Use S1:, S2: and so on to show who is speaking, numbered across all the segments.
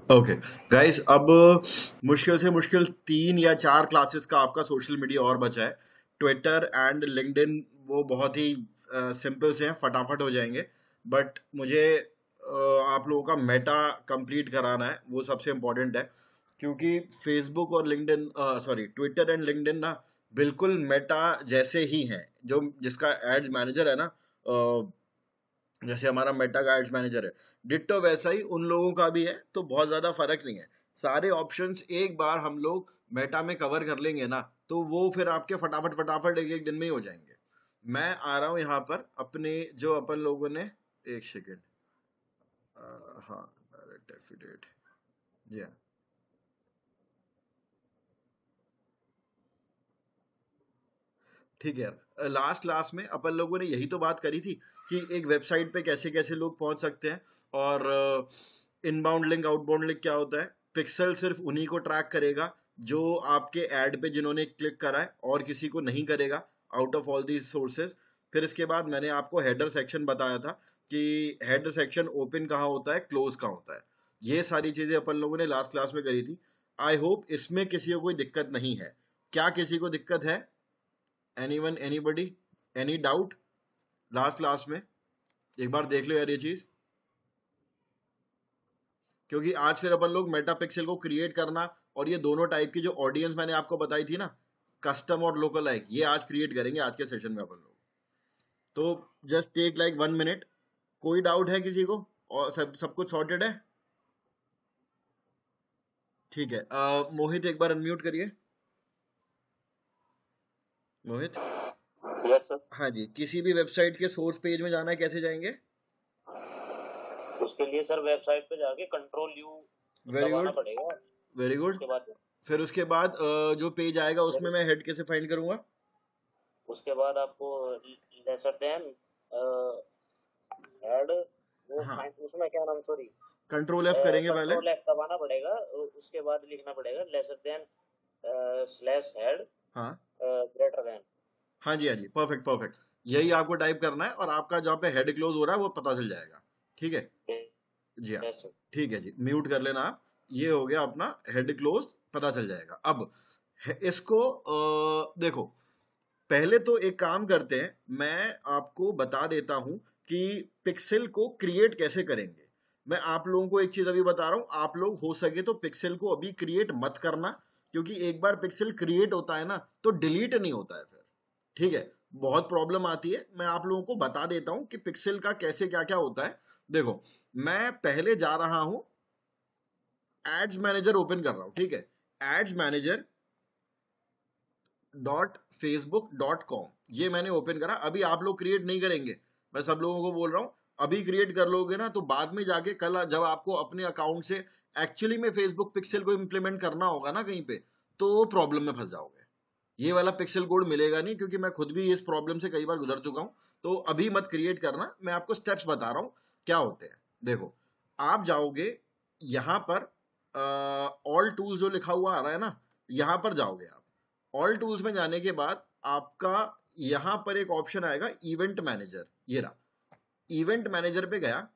S1: Okay guys, अब मुश्किल से मुश्किल 3 या 4 क्लासेस का आपका सोशल मीडिया और बचा है। ट्विटर एंड लिंक्डइन वो बहुत ही सिंपल से हैं, फटाफट हो जाएंगे। बट मुझे आप लोगों का मेटा कंप्लीट कराना है, वो सबसे इम्पोर्टेंट है। क्योंकि फेसबुक और LinkedIn, sorry, Twitter and LinkedIn ना बिल्कुल मेटा जैसे ही हैं। जो जिसका एड्स मैनेजर है ना, जैसे हमारा मेटा का एड्स मैनेजर है, डिट्टो वैसा ही उन लोगों का भी है। तो बहुत ज़्यादा फर्क नहीं है। सारे ऑप्शंस एक बार हम लोग मेटा में कवर कर लेंगे ना, तो वो फिर आपके फटाफट फटाफट एक एक दिन में ही हो जाएंगे। मैं आ रहा हूँ यहाँ पर अपने, जो अपन लोगों ने, एक सेकेंड, हाँ, डायरेक्ट एफिलिएट, जी हाँ, ठीक है यार। लास्ट क्लास में अपन लोगों ने यही तो बात करी थी कि एक वेबसाइट पे कैसे कैसे लोग पहुंच सकते हैं, और इनबाउंड लिंक आउटबाउंड लिंक क्या होता है। पिक्सल सिर्फ उन्हीं को ट्रैक करेगा जो आपके ऐड पे जिन्होंने क्लिक करा है, और किसी को नहीं करेगा, out of all the sources. फिर इसके बाद मैंने आपको हेडर सेक्शन बताया था कि हेडर सेक्शन ओपन कहाँ होता है, क्लोज कहाँ होता है। ये सारी चीजें अपन लोगों ने लास्ट क्लास में करी थी। आई होप इसमें किसी को कोई दिक्कत नहीं है। क्या किसी को दिक्कत है? Anyone, anybody, any doubt last class में? एक बार देख लो यार ये चीज। क्योंकि आज फिर अपन लोग मेटा पिक्सल को क्रिएट करना, और ये दोनों टाइप की जो ऑडियंस मैंने आपको बताई थी ना, कस्टम और लोकल लाइक, ये आज क्रिएट करेंगे आज के सेशन में अपन लोग। तो जस्ट टेक लाइक 1 मिनट। कोई डाउट है किसी को? और सब सब कुछ सॉर्टेड है? ठीक है। मोहित एक बार अनम्यूट करिए। मोहित,
S2: यस सर।
S1: हाँ जी, किसी भी वेबसाइट के सोर्स पेज में जाना है, कैसे जाएंगे?
S2: उसके लिए सर वेबसाइट पे जाके कंट्रोल यू
S1: वेरी
S2: दबाना
S1: गुड,
S2: पड़ेगा।
S1: Very good.
S2: उसके बाद
S1: फिर उसके बाद जो पेज आएगा उसमें मैं हेड कैसे फाइंड करूंगा?
S2: उसके बाद आपको लेसर देन ऐड वो
S1: हाँ,
S2: उसमें क्या नाम, सॉरी,
S1: कंट्रोल एफ करेंगे पहले।
S2: कंट्रोल एफ दबाना पड़ेगा। उसके बाद लिखना पड़ेगा लेसर देन स्लैश हेड
S1: हाँ,
S2: ग्रेटर देन।
S1: हाँ जी, हाँ जी, परफेक्ट परफेक्ट। यही आपको टाइप करना है, और आपका जहाँ पे हेड क्लोज हो रहा है वो पता चल जाएगा। ठीक है, जी हाँ,
S2: यस सर।
S1: ठीक है जी, म्यूट कर लेना आप। ये हो गया अपना हेड क्लोज, पता चल जाएगा। अब इसको देखो, पहले तो एक काम करते हैं, मैं आपको बता देता हूं कि पिक्सल को क्रिएट कैसे करेंगे। मैं आप लोगों को एक चीज अभी बता रहा हूं, आप लोग हो सके तो पिक्सल को अभी क्रिएट मत करना। क्योंकि एक बार पिक्सल क्रिएट होता है ना, तो डिलीट नहीं होता है फिर। ठीक है, बहुत प्रॉब्लम आती है। मैं आप लोगों को बता देता हूं कि पिक्सल का कैसे क्या क्या होता है। देखो, मैं पहले जा रहा हूं, एड्स मैनेजर ओपन कर रहा हूं। ठीक है, एड्स मैनेजर .facebook.com, ये मैंने ओपन करा। अभी आप लोग क्रिएट नहीं करेंगे, मैं सब लोगों को बोल रहा हूं। अभी क्रिएट कर लोगे ना, तो बाद में जाके कल जब आपको अपने अकाउंट से एक्चुअली में फेसबुक पिक्सल को इंप्लीमेंट करना होगा ना कहीं पे, तो प्रॉब्लम में फंस जाओगे। ये वाला पिक्सल कोड मिलेगा नहीं, क्योंकि मैं खुद भी इस प्रॉब्लम से कई बार गुजर चुका हूं। तो अभी मत क्रिएट करना, मैं आपको स्टेप्स बता रहा हूं क्या होते हैं। देखो, आप जाओगे यहां पर, ऑल टूल्स जो लिखा हुआ आ रहा है ना, यहां पर जाओगे आप। ऑल टूल्स में जाने के बाद आपका यहां पर एक ऑप्शन आएगा इवेंट मैनेजर, ये रहा। इवेंट मैनेजर पे गया।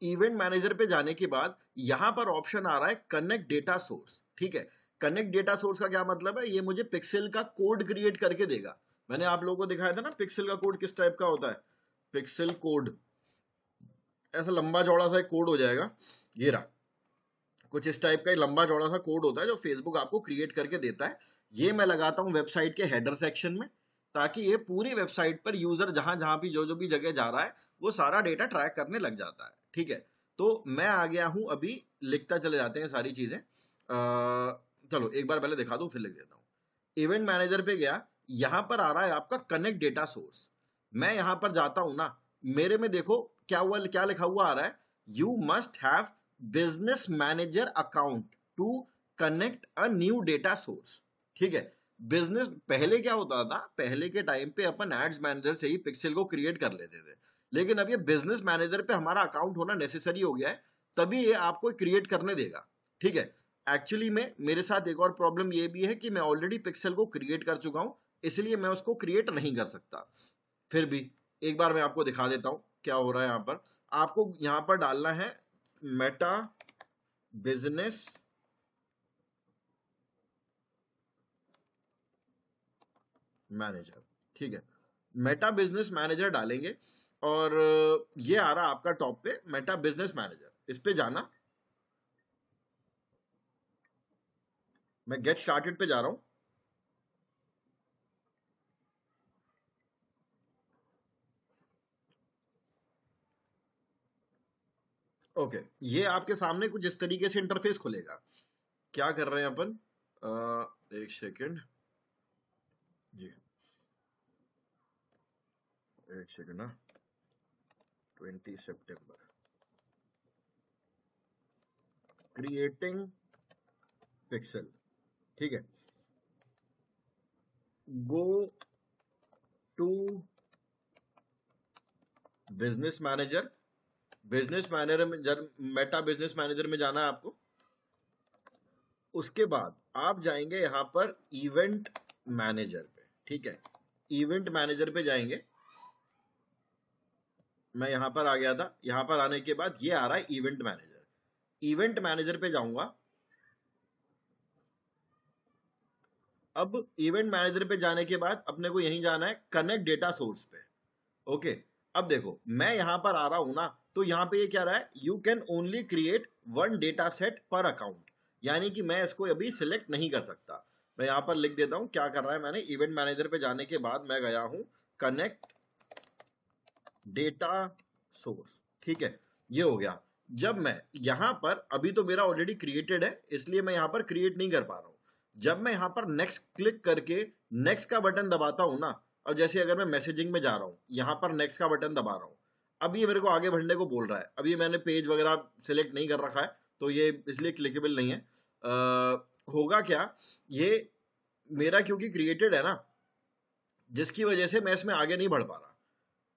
S1: इवेंट मैनेजर पे जाने के बाद यहां पर ऑप्शन आ रहा है कनेक्ट डेटा सोर्स। ठीक है, कनेक्ट डेटा सोर्स का क्या मतलब है? ये मुझे पिक्सल का कोड क्रिएट करके देगा। मैंने आप लोगों को दिखाया था ना पिक्सल का कोड किस टाइप का होता है। पिक्सल कोड ऐसा लंबा चौड़ा सा एक कोड हो जाएगा, ये रहा। कुछ इस टाइप का एक लंबा चौड़ा सा कोड होता है जो फेसबुक आपको क्रिएट करके देता है। ये मैं लगाता हूँ वेबसाइट के हेडर सेक्शन में, ताकि ये पूरी वेबसाइट पर यूजर जहां जहां भी जो जो भी जगह जा रहा है, वो सारा डेटा ट्रैक करने लग जाता है। ठीक है, तो मैं आ गया हूं अभी। लिखता चले जाते हैं सारी चीजें। चलो एक बार पहले दिखा दूं, फिर लिख देता हूँ। इवेंट मैनेजर पे गया, यहां पर आ रहा है आपका कनेक्ट डेटा सोर्स। मैं यहां पर जाता हूं ना, मेरे में देखो क्या हुआ, क्या लिखा हुआ आ रहा है, you must have business manager account to connect a new data source. ठीक है, बिजनेस पहले क्या होता था, पहले के टाइम पे अपन एड्स मैनेजर से ही पिक्सल को क्रिएट कर लेते थे। लेकिन अब ये बिजनेस मैनेजर पे हमारा अकाउंट होना नेसेसरी हो गया है, तभी ये आपको क्रिएट करने देगा। ठीक है, एक्चुअली में मेरे साथ एक और प्रॉब्लम ये भी है कि मैं ऑलरेडी पिक्सल को क्रिएट कर चुका हूं, इसलिए मैं उसको क्रिएट नहीं कर सकता। फिर भी एक बार मैं आपको दिखा देता हूं क्या हो रहा है यहाँ पर, आपको यहाँ पर डालना है मेटा बिजनेस मैनेजर। ठीक है, मेटा बिजनेस मैनेजर डालेंगे और ये आ रहा आपका टॉप पे मेटा बिजनेस मैनेजर, इस पे जाना। मैं गेट स्टार्टेड पे जा रहा हूं। ओके, ये आपके सामने कुछ इस तरीके से इंटरफेस खुलेगा। क्या कर रहे हैं अपन, एक सेकंड जी, एक सेकंड ना, 20 सितंबर, क्रिएटिंग पिक्सल। ठीक है, go to business manager. Business manager, Meta business manager में जाना है आपको। उसके बाद आप जाएंगे यहां पर इवेंट मैनेजर पे। ठीक है, इवेंट मैनेजर पे जाएंगे। मैं यहां पर आ गया था, यहां पर आने के बाद ये आ रहा है इवेंट मैनेजर। इवेंट मैनेजर पे जाऊंगा। अब इवेंट मैनेजर पे जाने के बाद अपने को यहीं जाना है कनेक्ट डेटा सोर्स पे। ओके, अब देखो मैं यहां पर आ रहा हूं ना, तो यहां पे ये क्या रहा है, you can only create one data set पर अकाउंट, यानी कि मैं इसको अभी सिलेक्ट नहीं कर सकता। मैं यहां पर लिख देता हूं क्या कर रहा है मैंने, इवेंट मैनेजर पे जाने के बाद मैं गया हूं कनेक्ट डेटा सोर्स। ठीक है, ये हो गया। जब मैं यहां पर, अभी तो मेरा ऑलरेडी क्रिएटेड है इसलिए मैं यहां पर क्रिएट नहीं कर पा रहा हूं। जब मैं यहां पर नेक्स्ट क्लिक करके नेक्स्ट का बटन दबाता हूं ना, और जैसे अगर मैं मैसेजिंग में जा रहा हूं, यहां पर नेक्स्ट का बटन दबा रहा हूं, अब ये मेरे को आगे बढ़ने को बोल रहा है। अभी मैंने पेज वगैरह सिलेक्ट नहीं कर रखा है तो ये इसलिए क्लिकेबल नहीं है। होगा क्या, ये मेरा क्योंकि क्रिएटेड है ना, जिसकी वजह से मैं इसमें आगे नहीं बढ़ पा रहा।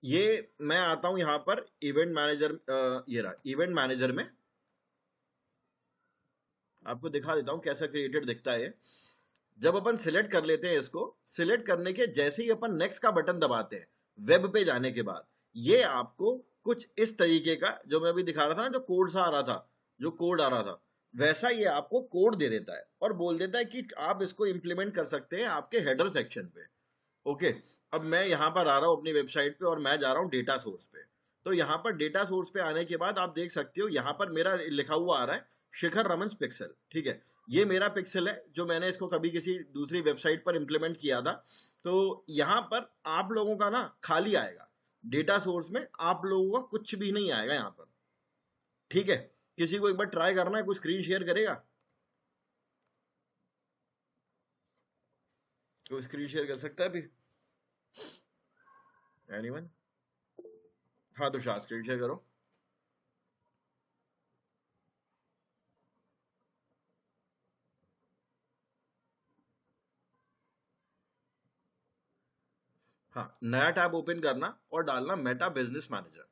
S1: ये मैं आता हूं यहां पर इवेंट मैनेजर, ये रहा इवेंट मैनेजर में, आपको दिखा देता हूं कैसा क्रिएटेड दिखता है ये। जब अपन सिलेक्ट कर लेते हैं इसको, सिलेक्ट करने के जैसे ही अपन नेक्स्ट का बटन दबाते हैं वेब पे जाने के बाद, ये आपको कुछ इस तरीके का, जो मैं अभी दिखा रहा था ना, जो कोड सा आ रहा था, जो कोड आ रहा था, वैसा ये आपको कोड दे देता है और बोल देता है कि आप इसको इंप्लीमेंट कर सकते हैं आपके हेडर सेक्शन पे। ओके, अब मैं यहां पर आ रहा हूं अपनी वेबसाइट पे और मैं जा रहा हूं डेटा सोर्स पे। तो यहां पर डेटा सोर्स पे आने के बाद आप देख सकते हो यहां पर मेरा लिखा हुआ आ रहा है शिखर रमन पिक्सल। ठीक है, ये मेरा पिक्सल है जो मैंने इसको कभी किसी दूसरी वेबसाइट पर इंप्लीमेंट किया था। तो यहां पर आप लोगों का ना खाली आएगा, डेटा सोर्स में आप लोगों का कुछ भी नहीं आएगा यहां पर। ठीक है, किसी को एक बार ट्राई करना है, कुछ स्क्रीन शेयर करेगा, तो स्क्रीन शेयर कर सकता है अभी एनीवन? हाँ तो शाह स्क्रीन शेयर करो। हाँ, नया टैब ओपन करना और डालना Meta business manager.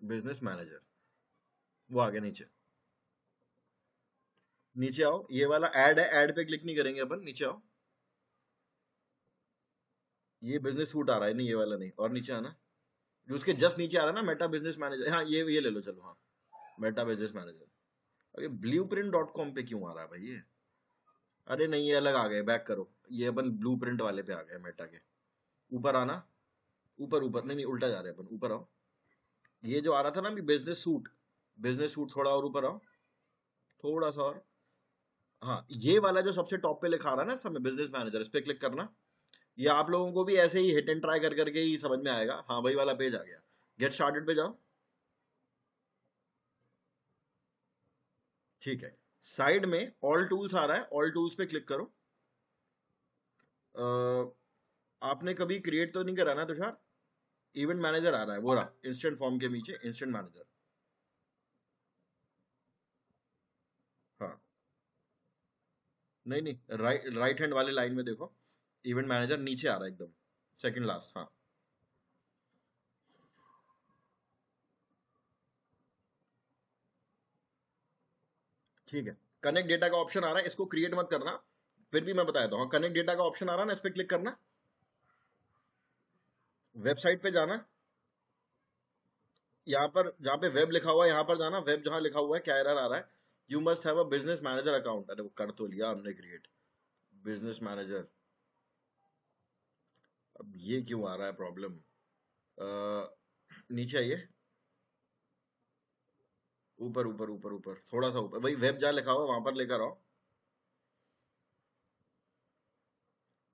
S1: Business manager, वो आगे नीचे, नीचे आओ, ये वाला ऐड है, ऐड पे क्लिक नहीं करेंगे अपन, नीचे आओ। ये बिजनेस सूट आ रहा है, नहीं ये वाला नहीं, और नीचे आना, जो उसके जस्ट नीचे आ रहा है ना मेटा बिजनेस मैनेजर, हाँ ये ले लो, चलो हाँ मेटा बिजनेस मैनेजर। अरे blueprint.com पे क्यों आ रहा है भाई ये, अरे नहीं ये अलग आ गए, बैक करो, ये अपन ब्लूप्रिंट वाले पे आ गए, मेटा के ऊपर आना, ऊपर ऊपर, नहीं नहीं उल्टा जा रहे हैं अपन, ऊपर आओ। ये जो आ रहा था ना अभी बिजनेस सूट, बिजनेस सूट थोड़ा और ऊपर आओ, थोड़ा सा और, हाँ ये वाला जो सबसे टॉप पे लिखा आ रहा है ना सब में बिजनेस मैनेजर, इस पे क्लिक करना। ये आप लोगों को भी ऐसे ही हिट एंड ट्राई कर करके ही समझ में आएगा। हाँ वही वाला पेज आ गया, गेट स्टार्टेड पे जाओ। ठीक है, साइड में ऑल टूल्स आ रहा है, ऑल टूल्स पे क्लिक करो। आपने कभी क्रिएट तो नहीं करा ना तुषार? इवेंट मैनेजर आ रहा है, वो रहा इंस्टेंट फॉर्म के नीचे इंस्टेंट मैनेजर। हाँ नहीं नहीं, राइट हैंड वाले लाइन में देखो, इवेंट मैनेजर नीचे आ रहा है एकदम, सेकंड लास्ट। हाँ ठीक है, कनेक्ट डेटा का ऑप्शन आ रहा है, इसको क्रिएट मत करना, फिर भी मैं बताया था, हाँ कनेक्ट डेटा का ऑप्शन आ रहा है ना, इस पे क्लिक करना। वेबसाइट पे जाना, यहाँ पर जहाँ पे वेब लिखा हुआ है यहाँ पर जाना, वेब जहाँ लिखा हुआ है क्या एरर आ रहा है, you must have a business manager account. अरे वो कर तो लिया हमने क्रिएट बिजनेस मैनेजर, अब ये क्यों आ रहा है प्रॉब्लम? नीचे आइए, ऊपर ऊपर ऊपर ऊपर थोड़ा सा ऊपर, वही वेब जहाँ लिखा हुआ है वहां पर लेकर आओ।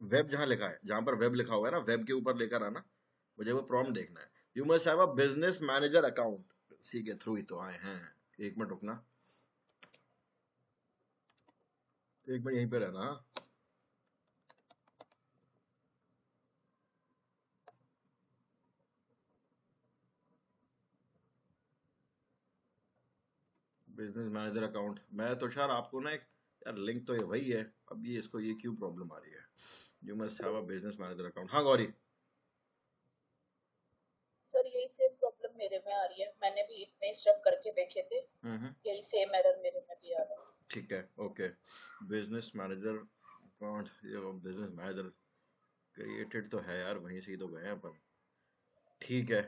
S1: वेब जहाँ लिखा है, जहां पर वेब लिखा हुआ है ना, वेब के ऊपर लेकर आना, मुझे वो प्रॉम्प्ट देखना है। You must have a business manager account, सी के थ्रू ही तो आए हैं। एक मिनट रुकना, एक मिनट यहीं पे रहना। बिजनेस मैनेजर अकाउंट, मैं तुषार आपको ना एक, यार लिंक तो ये वही है, अब ये इसको ये क्यों प्रॉब्लम आ रही है? You must have a business manager account. हाँ गौरी।
S3: सर यही सेम प्रॉब्लम मेरे में आ रही है, मैंने भी इतने स्टेप करके देखे थे, यही सेम एरर मेरे में भी आ रहा है।
S1: ठीक है, ओके। बिजनेस मैनेजर अकाउंट, ये बिजनेस मैनेजर क्रिएटेड तो है यार, वहीं से ही तो गए हैं अपन। ठीक है,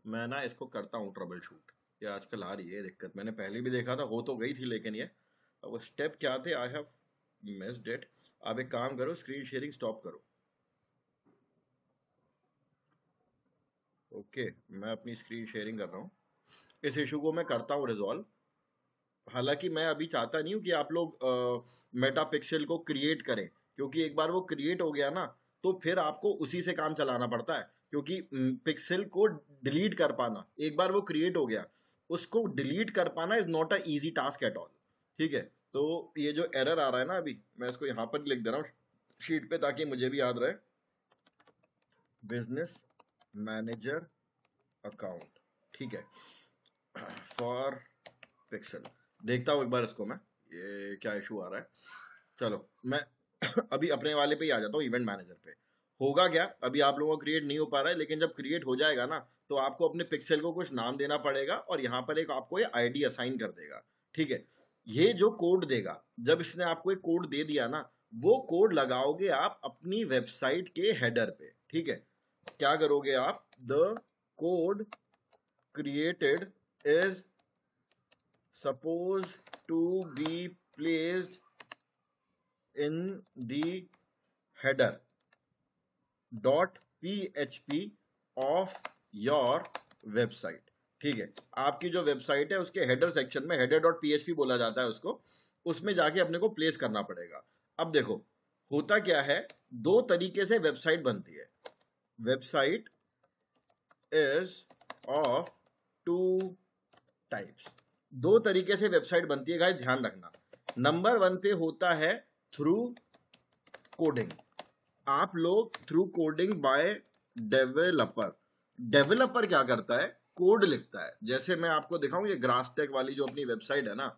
S1: मैं ना इसको करता हूँ ट्रबल शूट। ये आजकल आ रही है दिक्कत, मैंने पहले भी देखा था, हो तो गई थी, लेकिन ये अब स्टेप क्या थे, आई हैव मिस्ड इट। आप एक काम करो, स्क्रीन शेयरिंग स्टॉप करो। ओके, मैं अपनी स्क्रीन शेयरिंग कर रहा हूँ, इस इशू को मैं करता हूँ रिजॉल्व। हालांकि मैं अभी चाहता नहीं हूँ कि आप लोग मेटा पिक्सल को क्रिएट करें, क्योंकि एक बार वो क्रिएट हो गया ना तो फिर आपको उसी से काम चलाना पड़ता है, क्योंकि पिक्सल को डिलीट कर पाना, एक बार वो क्रिएट हो गया उसको डिलीट कर पाना is not a easy task at all. ठीक है, तो ये जो एरर आ रहा है ना, अभी मैं इसको यहाँ पर लिख दे रहा हूँ शीट पे ताकि मुझे भी याद रहे। बिजनेस मैनेजर अकाउंट, ठीक है, फॉर पिक्सल। देखता हूँ एक बार इसको मैं, ये क्या इशू आ रहा है। चलो मैं अभी अपने वाले पे ही आ जाता हूँ, इवेंट मैनेजर पे। होगा क्या, अभी आप लोगों को क्रिएट नहीं हो पा रहा है, लेकिन जब क्रिएट हो जाएगा ना तो आपको अपने पिक्सल को कुछ नाम देना पड़ेगा और यहाँ पर एक आपको ये आईडी असाइन कर देगा। ठीक है, ये जो कोड देगा, जब इसने आपको एक कोड दे दिया ना, वो कोड लगाओगे आप अपनी वेबसाइट के हेडर पे। ठीक है, क्या करोगे आप, the code created is supposed to be placed in the header .php of your website। ठीक है, आपकी जो वेबसाइट है उसके हेडर सेक्शन में header.php बोला जाता है उसको, उसमें जाके अपने को प्लेस करना पड़ेगा। अब देखो होता क्या है, दो तरीके से वेबसाइट बनती है। Website is of two types, दो तरीके से वेबसाइट बनती है गाइस, ध्यान रखना। नंबर वन पे होता है थ्रू कोडिंग, आप लोग through coding by developer. Developer क्या करता है, कोड लिखता है। जैसे मैं आपको दिखाऊं, ये ग्रासटेक वाली जो अपनी वेबसाइट है ना,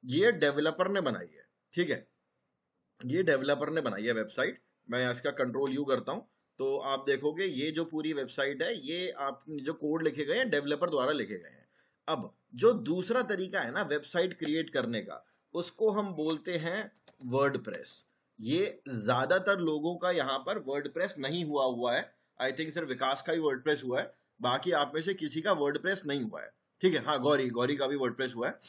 S1: ये डेवलपर ने बनाई है। ठीक है, ये डेवलपर ने बनाई है वेबसाइट। मैं इसका कंट्रोल यू करता हूं तो आप देखोगे ये जो पूरी वेबसाइट है, ये आप जो कोड लिखे गए हैं डेवलपर द्वारा लिखे गए हैं। अब जो दूसरा तरीका है ना वेबसाइट क्रिएट करने का, उसको हम बोलते हैं वर्डप्रेस। ये ज्यादातर लोगों का यहाँ पर वर्डप्रेस नहीं हुआ है, आई थिंक सिर्फ विकास का ही वर्डप्रेस हुआ है, बाकी आप में से किसी का वर्डप्रेस नहीं हुआ है। ठीक है, हाँ गौरी का भी वर्डप्रेस हुआ है।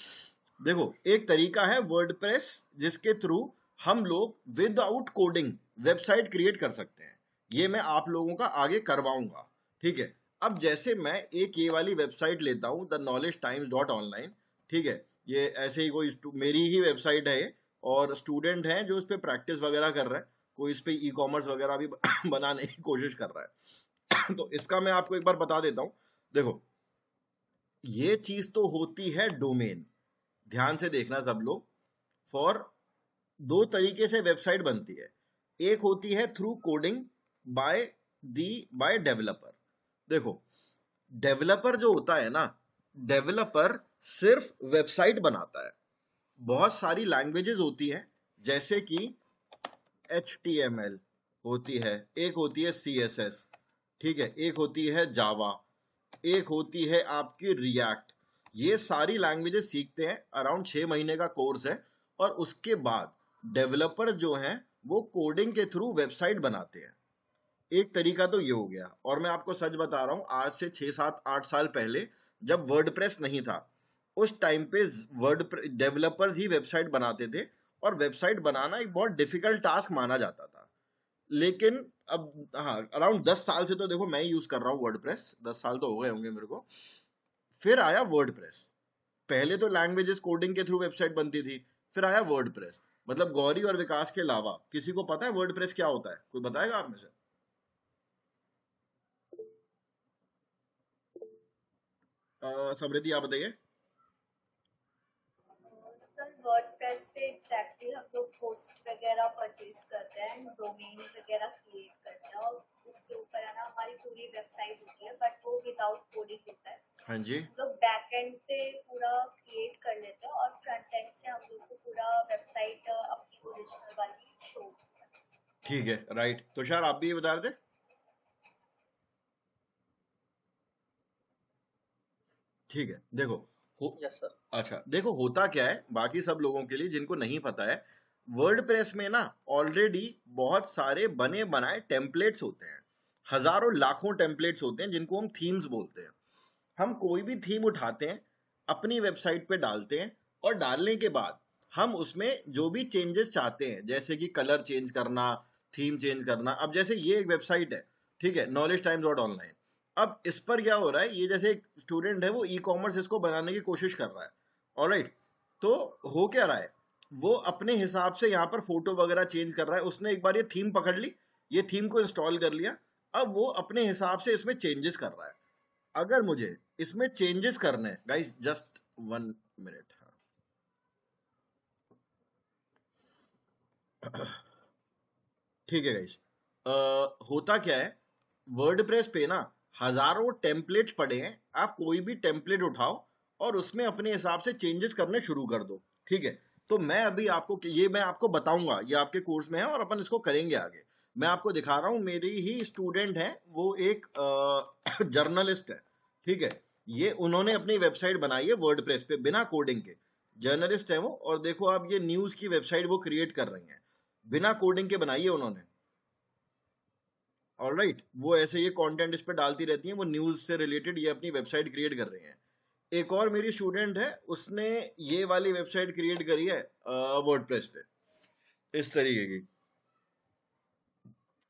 S1: देखो एक तरीका है वर्डप्रेस जिसके थ्रू हम लोग विदाउट कोडिंग वेबसाइट क्रिएट कर सकते हैं, ये मैं आप लोगों का आगे करवाऊंगा। ठीक है, अब जैसे मैं एक ये वाली वेबसाइट लेता हूं, the knowledge times dot online. ठीक है, ये ऐसे ही कोई मेरी ही वेबसाइट है ये, और स्टूडेंट हैं जो इस पर प्रैक्टिस वगैरह कर रहा है, कोई इस पर ई कॉमर्स वगैरह भी बनाने की कोशिश कर रहा है। तो इसका मैं आपको एक बार बता देता हूं। देखो ये चीज तो होती है डोमेन, ध्यान से देखना सब लोग। फॉर दो तरीके से वेबसाइट बनती है, एक होती है through coding by by developer. देखो डेवलपर जो होता है ना, डेवलपर सिर्फ वेबसाइट बनाता है। बहुत सारी लैंग्वेजेस होती हैं, जैसे कि HTML होती है, एक होती है CSS, ठीक है, एक होती है जावा, एक होती है आपकी रिएक्ट। ये सारी लैंग्वेजेस सीखते हैं, अराउंड 6 महीने का कोर्स है, और उसके बाद डेवलपर जो हैं वो कोडिंग के थ्रू वेबसाइट बनाते हैं। एक तरीका तो ये हो गया। और मैं आपको सच बता रहा हूँ, आज से 6-7-8 साल पहले जब वर्डप्रेस नहीं था, उस टाइम पे वर्ड डेवलपर्स ही वेबसाइट बनाते थे, और वेबसाइट बनाना एक बहुत डिफिकल्ट टास्क माना जाता था। लेकिन अब हाँ, अराउंड 10 साल से तो देखो मैं ही यूज कर रहा हूँ वर्डप्रेस, 10 साल तो हो गए होंगे मेरे को। फिर आया वर्डप्रेस। पहले तो लैंग्वेजेस कोडिंग के थ्रू वेबसाइट बनती थी, फिर आया वर्डप्रेस। मतलब गौरी और विकास के अलावा किसी को पता है वर्डप्रेस क्या होता है? कोई बताएगा आप में से? समृद्धि आप बताइए।
S3: सर वर्डप्रेस पे एग्जैक्टली हम लोग होस्ट वगैरह परचेज करते हैं, डोमेन वगैरह क्रिएट करते हैं, और उसके ऊपर है ना हमारी पूरी वेबसाइट होती है, बट वो विदाउट कोडिंग होता है।
S1: हाँ जी,
S3: हम लोग बैक एंड पे पूरा क्रिएट कर लेते हैं, और फ्रंट एंड से हम लोग को पूरा वेबसाइट अपनी ओरिजिनल वाली शो।
S1: ठीक है, राइट। तुषार आप भी ये बता रहे थे? ठीक है, देखो
S2: यस सर।
S1: अच्छा देखो, होता क्या है बाकी सब लोगों के लिए जिनको नहीं पता है, वर्डप्रेस में ना ऑलरेडी बहुत सारे बने बनाए टेम्पलेट्स होते हैं। हजारों लाखों टेम्पलेट्स होते हैं जिनको हम थीम्स बोलते हैं। हम कोई भी थीम उठाते हैं, अपनी वेबसाइट पे डालते हैं, और डालने के बाद हम उसमें जो भी चेंजेस चाहते हैं, जैसे कि कलर चेंज करना, थीम चेंज करना। अब जैसे ये एक वेबसाइट है, ठीक है, नॉलेज टाइम्स डॉट ऑनलाइन। अब इस पर क्या हो रहा है, ये जैसे एक स्टूडेंट है वो ई कॉमर्स इसको बनाने की कोशिश कर रहा है, ऑलराइट। तो हो क्या रहा है, वो अपने हिसाब से यहाँ पर फोटो वगैरह चेंज कर रहा है। उसने एक बार ये थीम पकड़ ली, ये थीम को इंस्टॉल कर लिया, अब वो अपने हिसाब से इसमें चेंजेस कर रहा है। अगर मुझे इसमें चेंजेस करने हैं गाइस, जस्ट 1 मिनट, ठीक है गाइस। होता क्या है, वर्डप्रेस पे ना हजारों टेम्पलेट्स पड़े हैं, आप कोई भी टेम्पलेट उठाओ और उसमें अपने हिसाब से चेंजेस करने शुरू कर दो, ठीक है। तो मैं अभी आपको ये मैं आपको बताऊंगा, ये आपके कोर्स में है और अपन इसको करेंगे आगे। मैं आपको दिखा रहा हूँ, मेरी ही स्टूडेंट है, वो एक जर्नलिस्ट है, ठीक है। ये उन्होंने अपनी वेबसाइट बनाई है वर्डप्रेस पे बिना कोडिंग के। जर्नलिस्ट है वो, और देखो आप ये न्यूज की वेबसाइट वो क्रिएट कर रही हैं, बिना कोडिंग के बनाई है उन्होंने, ऑलराइट। वो ऐसे ये कंटेंट इस पे डालती रहती हैं, वो न्यूज से रिलेटेड ये अपनी वेबसाइट क्रिएट कर रही हैं। एक और मेरी स्टूडेंट है, उसने ये वाली वेबसाइट क्रिएट करी है वर्डप्रेस पे, इस तरीके की।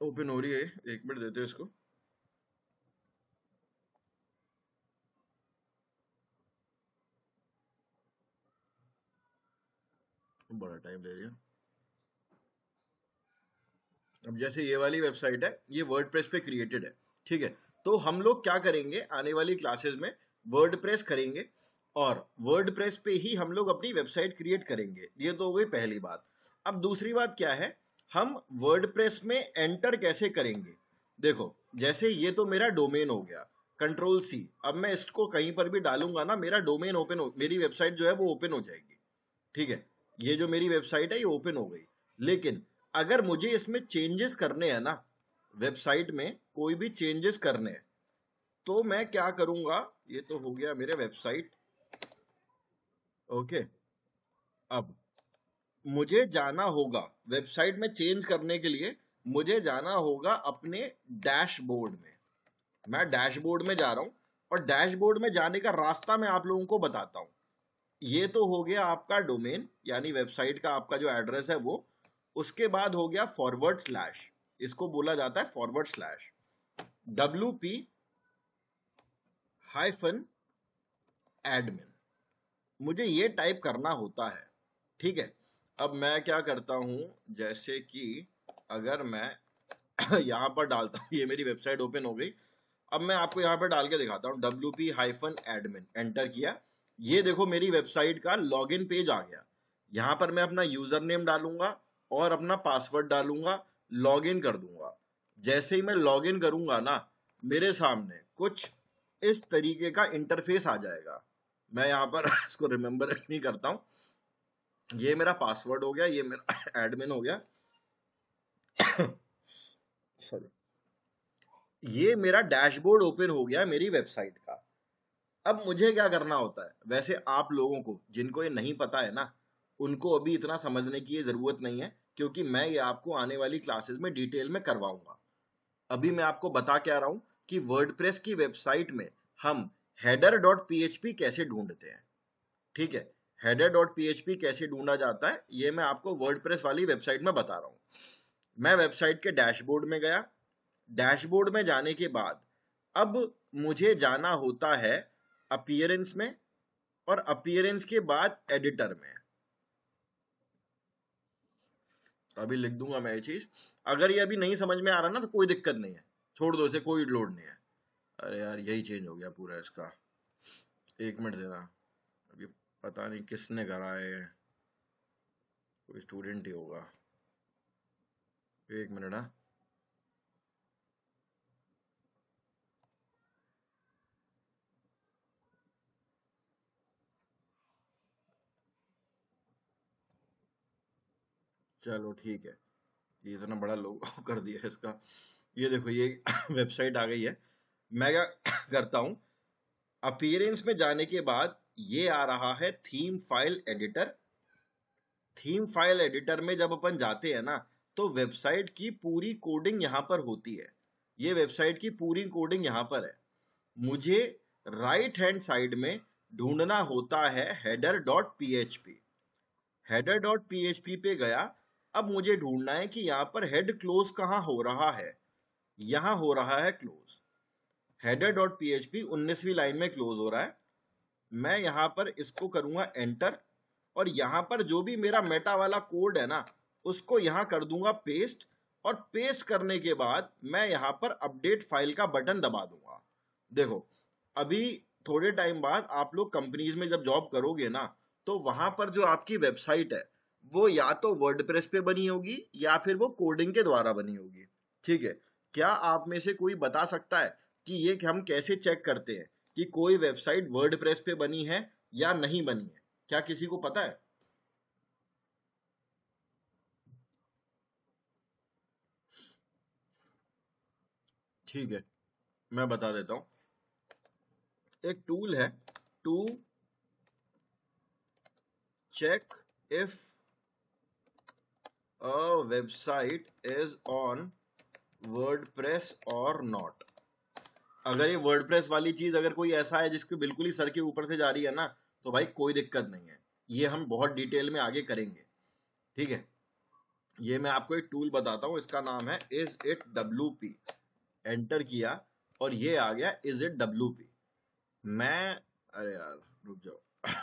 S1: ओपन हो रही है, 1 मिनट देते हैं इसको। बड़ा टाइम ले रही है। अब जैसे ये वाली वेबसाइट है, ये वर्डप्रेस पे क्रिएटेड है, ठीक है। तो हम लोग क्या करेंगे आने वाली क्लासेस में, वर्डप्रेस करेंगे, और वर्डप्रेस पे ही हम लोग अपनी वेबसाइट क्रिएट करेंगे। ये तो हो गई पहली बात। अब दूसरी बात क्या है, हम वर्डप्रेस में एंटर कैसे करेंगे। देखो जैसे ये तो मेरा डोमेन हो गया, कंट्रोल C। अब मैं इसको कहीं पर भी डालूंगा ना, मेरा डोमेन ओपन हो, मेरी वेबसाइट जो है वो ओपन हो जाएगी, ठीक है। ये जो मेरी वेबसाइट है ये ओपन हो गई। लेकिन अगर मुझे इसमें चेंजेस करने हैं ना, वेबसाइट में कोई भी चेंजेस करने हैं, तो मैं क्या करूंगा, ये तो हो गया मेरे वेबसाइट, ओके। अब मुझे जाना होगा वेबसाइट में चेंज करने के लिए, मुझे जाना होगा अपने डैशबोर्ड में। मैं डैशबोर्ड में जा रहा हूं, और डैशबोर्ड में जाने का रास्ता मैं आप लोगों को बताता हूं। ये तो हो गया आपका डोमेन, यानी वेबसाइट का आपका जो एड्रेस है वो। उसके बाद हो गया /, इसको बोला जाता है /wp-admin। मुझे ये टाइप करना होता है, ठीक है। अब मैं क्या करता हूं, जैसे कि अगर मैं यहां पर डालता हूं, ये मेरी वेबसाइट ओपन हो गई। अब मैं आपको यहां पर डाल के दिखाता हूं, wp-admin, एंटर किया। ये देखो मेरी वेबसाइट का लॉगिन पेज आ गया। यहां पर मैं अपना यूजर नेम डालूंगा और अपना पासवर्ड डालूंगा, लॉगिन कर दूंगा। जैसे ही मैं लॉगिन करूंगा ना, मेरे सामने कुछ इस तरीके का इंटरफेस आ जाएगा। मैं यहाँ पर इसको रिमेंबर नहीं करता हूँ। ये मेरा पासवर्ड हो गया, ये मेरा एडमिन हो गया, सॉरी। ये मेरा डैशबोर्ड ओपन हो गया मेरी वेबसाइट का। अब मुझे क्या करना होता है, वैसे आप लोगों को जिनको ये नहीं पता है ना, उनको अभी इतना समझने की जरूरत नहीं है, क्योंकि मैं ये आपको आने वाली क्लासेस में डिटेल में करवाऊंगा। अभी मैं आपको बता क्या रहा हूं कि वर्डप्रेस की वेबसाइट में हम header.php कैसे ढूंढते हैं। ठीक है, header.php कैसे ढूंढा जाता है ये मैं आपको वर्डप्रेस वाली वेबसाइट में बता रहा हूं। मैं वेबसाइट के डैशबोर्ड में गया, डैशबोर्ड में जाने के बाद अब मुझे जाना होता है अपीयरेंस में, और अपीयरेंस के बाद एडिटर में। अभी लिख दूंगा मैं ये चीज। अगर ये अभी नहीं समझ में आ रहा ना तो कोई दिक्कत नहीं है, छोड़ दो इसे, कोई लोड नहीं है। अरे यार यही चेंज हो गया पूरा इसका, एक मिनट देना। अभी पता नहीं किसने करा है, कोई स्टूडेंट ही होगा। एक मिनट। हाँ चलो ठीक है, ये इतना बड़ा लोगो कर दिया इसका। ये देखो ये वेबसाइट आ गई है। मैं क्या करता हूँ, अपीयरेंस में जाने के बाद ये आ रहा है theme file editor. Theme file editor में जब अपन जाते हैं ना तो वेबसाइट की पूरी कोडिंग यहाँ पर होती है। ये वेबसाइट की पूरी कोडिंग यहाँ पर है। मुझे राइट हैंड साइड में ढूंढना होता है header.php। header.php पे गया, अब मुझे ढूंढना है कि यहाँ पर हेड क्लोज कहाँ हो रहा है। यहाँ हो रहा है क्लोज, header.php 19वीं लाइन में क्लोज हो रहा है। मैं यहाँ पर इसको करूंगा एंटर, और यहाँ पर जो भी मेरा मेटा वाला कोड है ना उसको यहाँ कर दूंगा पेस्ट, और पेस्ट करने के बाद मैं यहाँ पर अपडेट फाइल का बटन दबा दूंगा। देखो अभी थोड़े टाइम बाद आप लोग कंपनीज में जब जॉब करोगे ना तो वहां पर जो आपकी वेबसाइट है वो या तो वर्डप्रेस पे बनी होगी या फिर वो कोडिंग के द्वारा बनी होगी। ठीक है, क्या आप में से कोई बता सकता है कि ये हम कैसे चेक करते हैं कि कोई वेबसाइट वर्डप्रेस पे बनी है या नहीं बनी है? क्या किसी को पता है? ठीक है, मैं बता देता हूं। एक टूल है to check if a website is on WordPress और नॉट। अगर ये वर्डप्रेस वाली चीज अगर कोई ऐसा है जिसको बिल्कुल ही सर के ऊपर से जा रही है ना तो भाई कोई दिक्कत नहीं है, ये हम बहुत डिटेल में आगे करेंगे। ठीक है, ये मैं आपको एक टूल बताता हूँ, इसका नाम है इज इट WP। एंटर किया और ये आ गया इज इट WP। मैं अरे यार रुक जाओ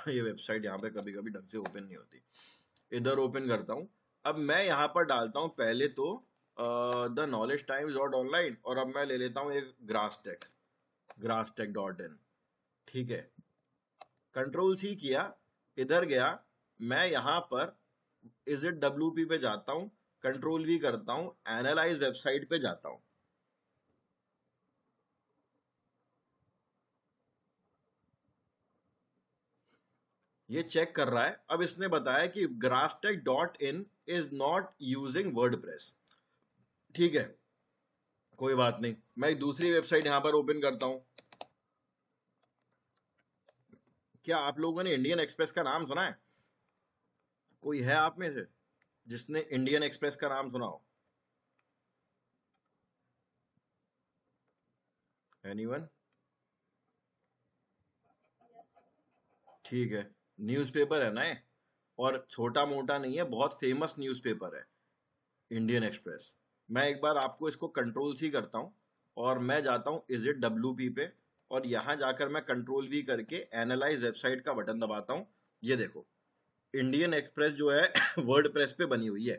S1: ये वेबसाइट यहाँ पे कभी कभी ढंग से ओपन नहीं होती, इधर ओपन करता हूँ। अब मैं यहाँ पर डालता हूँ पहले तो the knowledge times dot online, और अब मैं ले लेता हूँ एक grasstech.in। ठीक है, कंट्रोल C किया, इधर गया, मैं यहाँ पर इज इट WP पे जाता हूँ, कंट्रोल V करता हूँ, एनालाइज वेबसाइट पे जाता हूँ। ये चेक कर रहा है। अब इसने बताया कि grasstech.in is not using WordPress. ठीक है, कोई बात नहीं, मैं दूसरी वेबसाइट यहां पर ओपन करता हूं। क्या आप लोगों ने इंडियन एक्सप्रेस का नाम सुना है? कोई है आप में से जिसने इंडियन एक्सप्रेस का नाम सुना हो? एनीवन? ठीक है, न्यूज़पेपर है ना ये, और छोटा मोटा नहीं है, बहुत फेमस न्यूज़पेपर है इंडियन एक्सप्रेस। मैं एक बार आपको इसको कंट्रोल C करता हूँ और मैं जाता हूँ इज इट WP पे, और यहाँ जाकर मैं कंट्रोल V करके एनालाइज वेबसाइट का बटन दबाता हूँ। ये देखो इंडियन एक्सप्रेस जो है वर्डप्रेस पे बनी हुई है।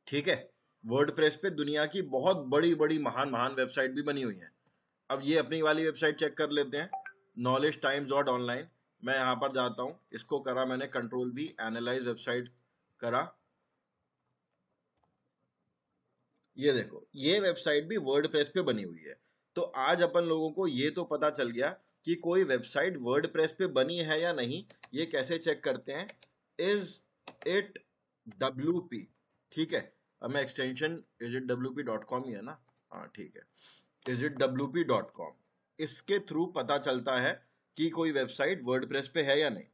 S1: ठीक है, वर्डप्रेस पे दुनिया की बहुत बड़ी बड़ी महान महान वेबसाइट भी बनी हुई है। अब ये अपनी वाली वेबसाइट चेक कर लेते हैं, नॉलेज टाइम्स डॉट ऑनलाइन। मैं यहाँ पर जाता हूँ, इसको करा मैंने कंट्रोल V, एनालाइज वेबसाइट करा। ये देखो ये वेबसाइट भी वर्डप्रेस पे बनी हुई है। तो आज अपन लोगों को ये तो पता चल गया कि कोई वेबसाइट वर्डप्रेस पे बनी है या नहीं, ये कैसे चेक करते हैं, इज इट WP। ठीक है, अब मैं एक्सटेंशन isitwp.com ही है ना, हाँ ठीक है, isitwp.com, इसके थ्रू पता चलता है कि कोई वेबसाइट वर्डप्रेस पे है या नहीं।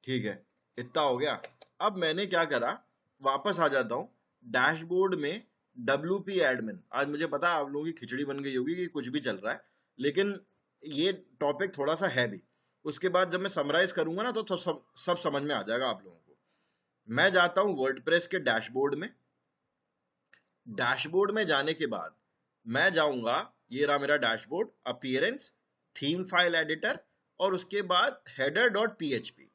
S1: ठीक है, इतना हो गया। अब मैंने क्या करा, वापस आ जाता हूँ डैशबोर्ड में, WP एडमिन। आज मुझे पता है आप लोगों की खिचड़ी बन गई होगी कि कुछ भी चल रहा है, लेकिन ये टॉपिक थोड़ा सा है भी। उसके बाद जब मैं समराइज करूंगा ना तो सब समझ में आ जाएगा आप लोगों को। मैं जाता हूं वर्डप्रेस के डैशबोर्ड में। डैशबोर्ड में जाने के बाद मैं जाऊंगा, ये रहा मेरा dashboard, appearance, theme file editor, और उसके बाद header.php।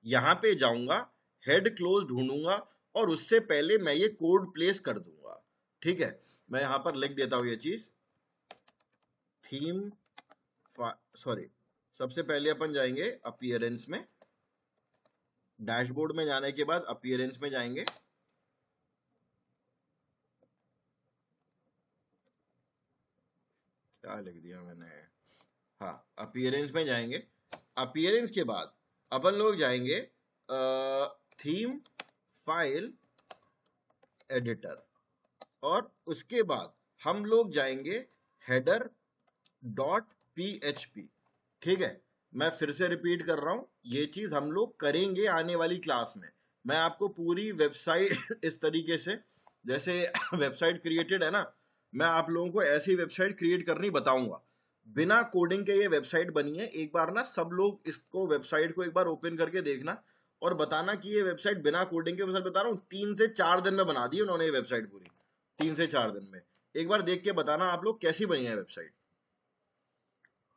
S1: यहां पे जाऊंगा, हेड क्लोज ढूंढूंगा, और उससे पहले मैं ये कोड प्लेस कर दूंगा। ठीक है, मैं यहां पर लिख देता हूं ये चीज, थीम सॉरी, सबसे पहले अपन जाएंगे अपीयरेंस में। डैशबोर्ड में जाने के बाद अपीयरेंस में जाएंगे, क्या लिख दिया मैंने, हाँ अपीयरेंस में जाएंगे। अपीयरेंस के बाद अपन लोग जाएंगे थीम फाइल एडिटर, और उसके बाद हम लोग जाएंगे header.php। ठीक है, मैं फिर से रिपीट कर रहा हूं, ये चीज हम लोग करेंगे आने वाली क्लास में। मैं आपको पूरी वेबसाइट इस तरीके से, जैसे वेबसाइट क्रिएटेड है ना, मैं आप लोगों को ऐसी वेबसाइट क्रिएट करनी बताऊंगा। बिना कोडिंग के ये वेबसाइट बनी है। एक बार ना सब लोग इसको, वेबसाइट को एक बार ओपन करके देखना और बताना कि ये वेबसाइट बिना कोडिंग के, मैं बता रहा हूँ 3 से 4 दिन में बना दी उन्होंने ये वेबसाइट पूरी, 3 से 4 दिन में। एक बार देख के बताना आप लोग कैसी बनी है वेबसाइट।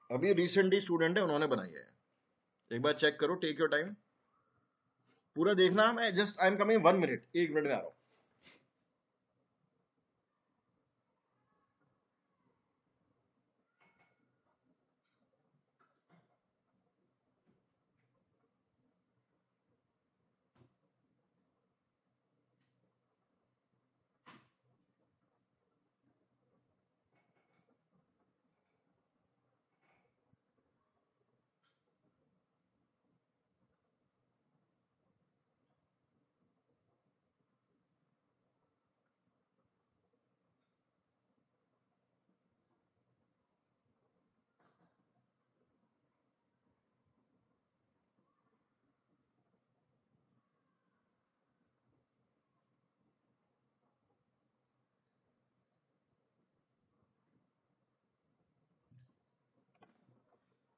S1: अभी रिसेंटली स्टूडेंट है, उन्होंने बनाई है। एक बार चेक करो, टेक योर टाइम, पूरा देखना। मैं just I am coming 1 minute, 1 minute में आ रहा हूँ।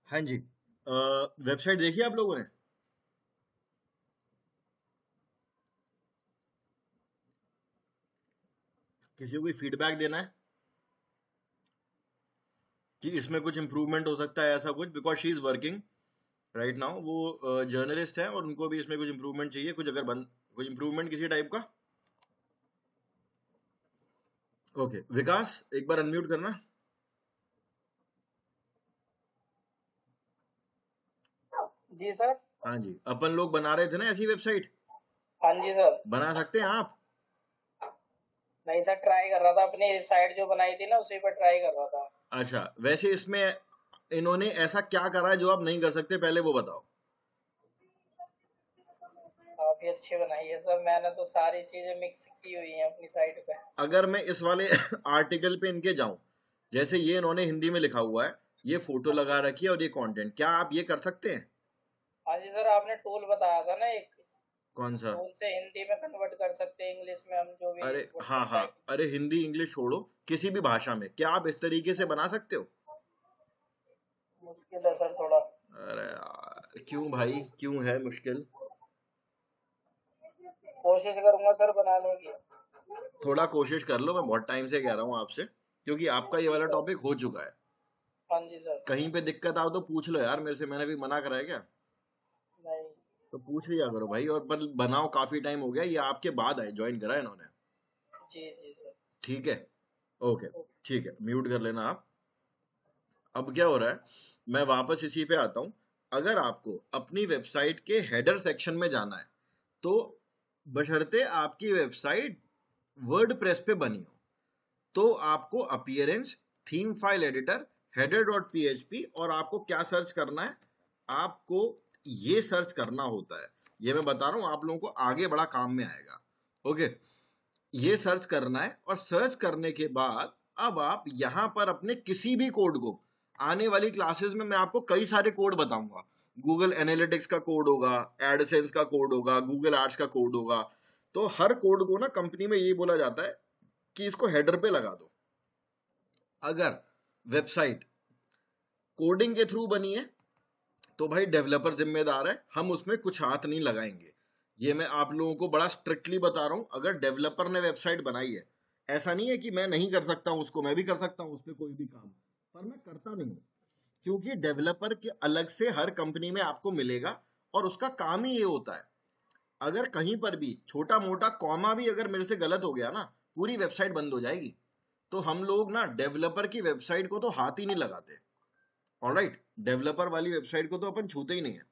S1: हाँ जी, वेबसाइट देखी आप लोगों ने? किसी को कोई फीडबैक देना है कि इसमें कुछ इंप्रूवमेंट हो सकता है, ऐसा कुछ? Because she is working right now, वो जर्नलिस्ट है और उनको भी इसमें कुछ इंप्रूवमेंट चाहिए, कुछ अगर कुछ इंप्रूवमेंट किसी टाइप का। ओके विकास, एक बार अनम्यूट करना।
S2: जी सर।
S1: हाँ जी, अपन लोग बना रहे थे ना ऐसी वेबसाइट,
S2: हाँ जी सर।
S1: बना सकते हैं आप?
S2: नहीं सर, ट्राई कर रहा था, अपनी साइट जो बनाई थी ना उसी पर ट्राई कर रहा था।
S1: अच्छा, वैसे इसमें इन्होंने ऐसा क्या करा है जो आप नहीं कर सकते, पहले वो बताओ।
S2: काफी अच्छी बनाई है सर, मैंने तो सारी चीजें मिक्स की हुई हैं अपनी साइट पे।
S1: अगर मैं इस वाले आर्टिकल पे इनके जाऊं, जैसे ये इन्होंने हिंदी में लिखा हुआ है, ये फोटो लगा रखी है और ये कंटेंट, क्या आप ये कर सकते हैं?
S2: हाँ जी सर, आपने टूल बताया था ना एक,
S1: कौन सा?
S2: टूल से हिंदी में कन्वर्ट कर सकते हैं, इंग्लिश में हम जो भी
S1: अरे
S2: input
S1: हाँ
S2: करते
S1: हाँ,
S2: हैं।
S1: अरे हिंदी इंग्लिश छोड़ो, किसी भी भाषा में क्या आप इस तरीके से बना सकते हो?
S2: मुश्किल है सर थोड़ा।
S1: अरे यार, क्यों भाई, क्यों है मुश्किल?
S2: कोशिश करूंगा सर बनाने की।
S1: थोड़ा कोशिश कर लो, मैं बहुत टाइम से कह रहा हूँ आपसे, क्योंकि आपका ये वाला टॉपिक हो चुका है।
S2: हाँ जी सर।
S1: कहीं पे दिक्कत आओ तो पूछ लो यार मेरे से, मैंने भी मना करा है क्या?
S2: नहीं।
S1: तो पूछ लिया करो भाई। और पर बनाओ, काफी टाइम हो गया, ये आपके बाद आए, ज्वाइन करा है इन्होंने।
S2: जी जी सर।
S1: ठीक है, ओके, ठीक है, म्यूट कर लेना आप। अब क्या हो रहा है, मैं वापस इसी पे आता हूं। अगर आपको अपनी वेबसाइट के हेडर सेक्शन में जाना है, तो बशर्ते आपकी वेबसाइट वर्डप्रेस पे बनी हो, तो आपको appearance, theme file editor, header.php, और आपको क्या सर्च करना है, आपको ये सर्च करना होता है। ये मैं बता रहा हूं आप लोगों को, आगे बड़ा काम में आएगा। ओके, ये सर्च करना है, और सर्च करने के बाद अब आप यहां पर अपने किसी भी कोड को, आने वाली क्लासेस में मैं आपको कई सारे कोड बताऊंगा। गूगल एनालिटिक्स का कोड होगा, एडसेंस का कोड होगा, गूगल आर्ट्स का कोड होगा। तो हर कोड को ना कंपनी में यही बोला जाता है कि इसको हेडर पे लगा दो। अगर वेबसाइट कोडिंग के थ्रू बनी है तो भाई डेवलपर जिम्मेदार है, हम उसमें कुछ हाथ नहीं लगाएंगे। ये मैं आप लोगों को बड़ा स्ट्रिक्टली बता रहा हूं। अगर डेवलपर ने वेबसाइट बनाई है, ऐसा नहीं है कि मैं नहीं कर सकता हूं उसको, मैं भी कर सकता हूं उस पर कोई भी काम, पर मैं करता नहीं हूं, क्योंकि डेवलपर के अलग से हर कंपनी में आपको मिलेगा और उसका काम ही ये होता है। अगर कहीं पर भी छोटा मोटा कॉमा भी अगर मेरे से गलत हो गया ना, पूरी वेबसाइट बंद हो जाएगी। तो हम लोग ना डेवलपर की वेबसाइट को तो हाथ ही नहीं लगाते। ऑलराइट, डेवलपर वाली वेबसाइट को तो अपन छूते ही नहीं है।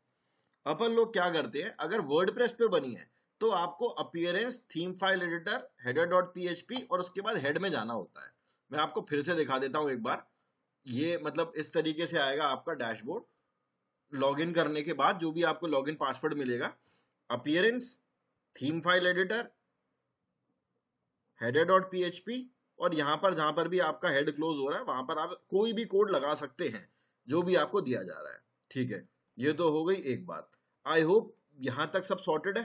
S1: अपन लोग क्या करते हैं, अगर वर्डप्रेस पे बनी है तो आपको appearance, theme file editor, header dot PHP और उसके बाद हेड में जाना होता है। मैं आपको फिर से दिखा देता हूं एक बार। ये मतलब इस तरीके से आएगा आपका डैशबोर्ड। लॉगिन करने के बाद जो भी आपको लॉगिन पासवर्ड मिलेगा, appearance, theme file editor, header dot PHP, और यहाँ पर जहां पर भी आपका हेड क्लोज हो रहा है वहां पर आप कोई भी कोड लगा सकते हैं जो भी आपको दिया जा रहा है। ठीक है, ये तो हो गई एक बात। आई होप यहां तक सब सॉर्टेड है।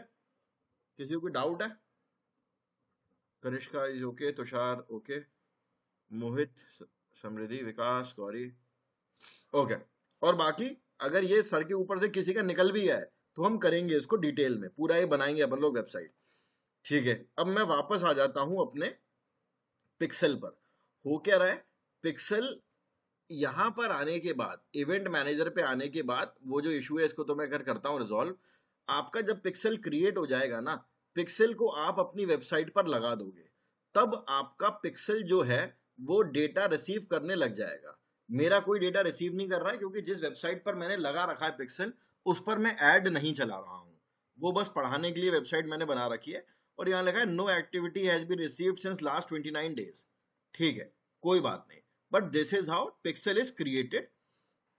S1: किसी को कोई डाउट है? Kanishka is okay, Tushar okay, Mohit, Samriddhi, Vikas, Gauri okay. और बाकी अगर ये सर के ऊपर से किसी का निकल भी है तो हम करेंगे इसको डिटेल में, पूरा ये बनाएंगे अपन लोग वेबसाइट। ठीक है, अब मैं वापस आ जाता हूं अपने पिक्सल पर। हो क्या रहा है, पिक्सल यहां पर आने के बाद, इवेंट मैनेजर पे आने के बाद, वो जो इशू है इसको तो मैं अगर करता हूं रिजॉल्व। आपका जब पिक्सल क्रिएट हो जाएगा ना, पिक्सल को आप अपनी वेबसाइट पर लगा दोगे, तब आपका पिक्सल जो है वो डेटा रिसीव करने लग जाएगा। मेरा कोई डेटा रिसीव नहीं कर रहा है, क्योंकि जिस वेबसाइट पर मैंने लगा रखा है पिक्सल, उस पर मैं ऐड नहीं चला रहा हूँ। वो बस पढ़ाने के लिए वेबसाइट मैंने बना रखी है, और यहाँ लिखा है no activity has been received since last 29 days. ठीक है, कोई बात नहीं, but this is how pixel is created.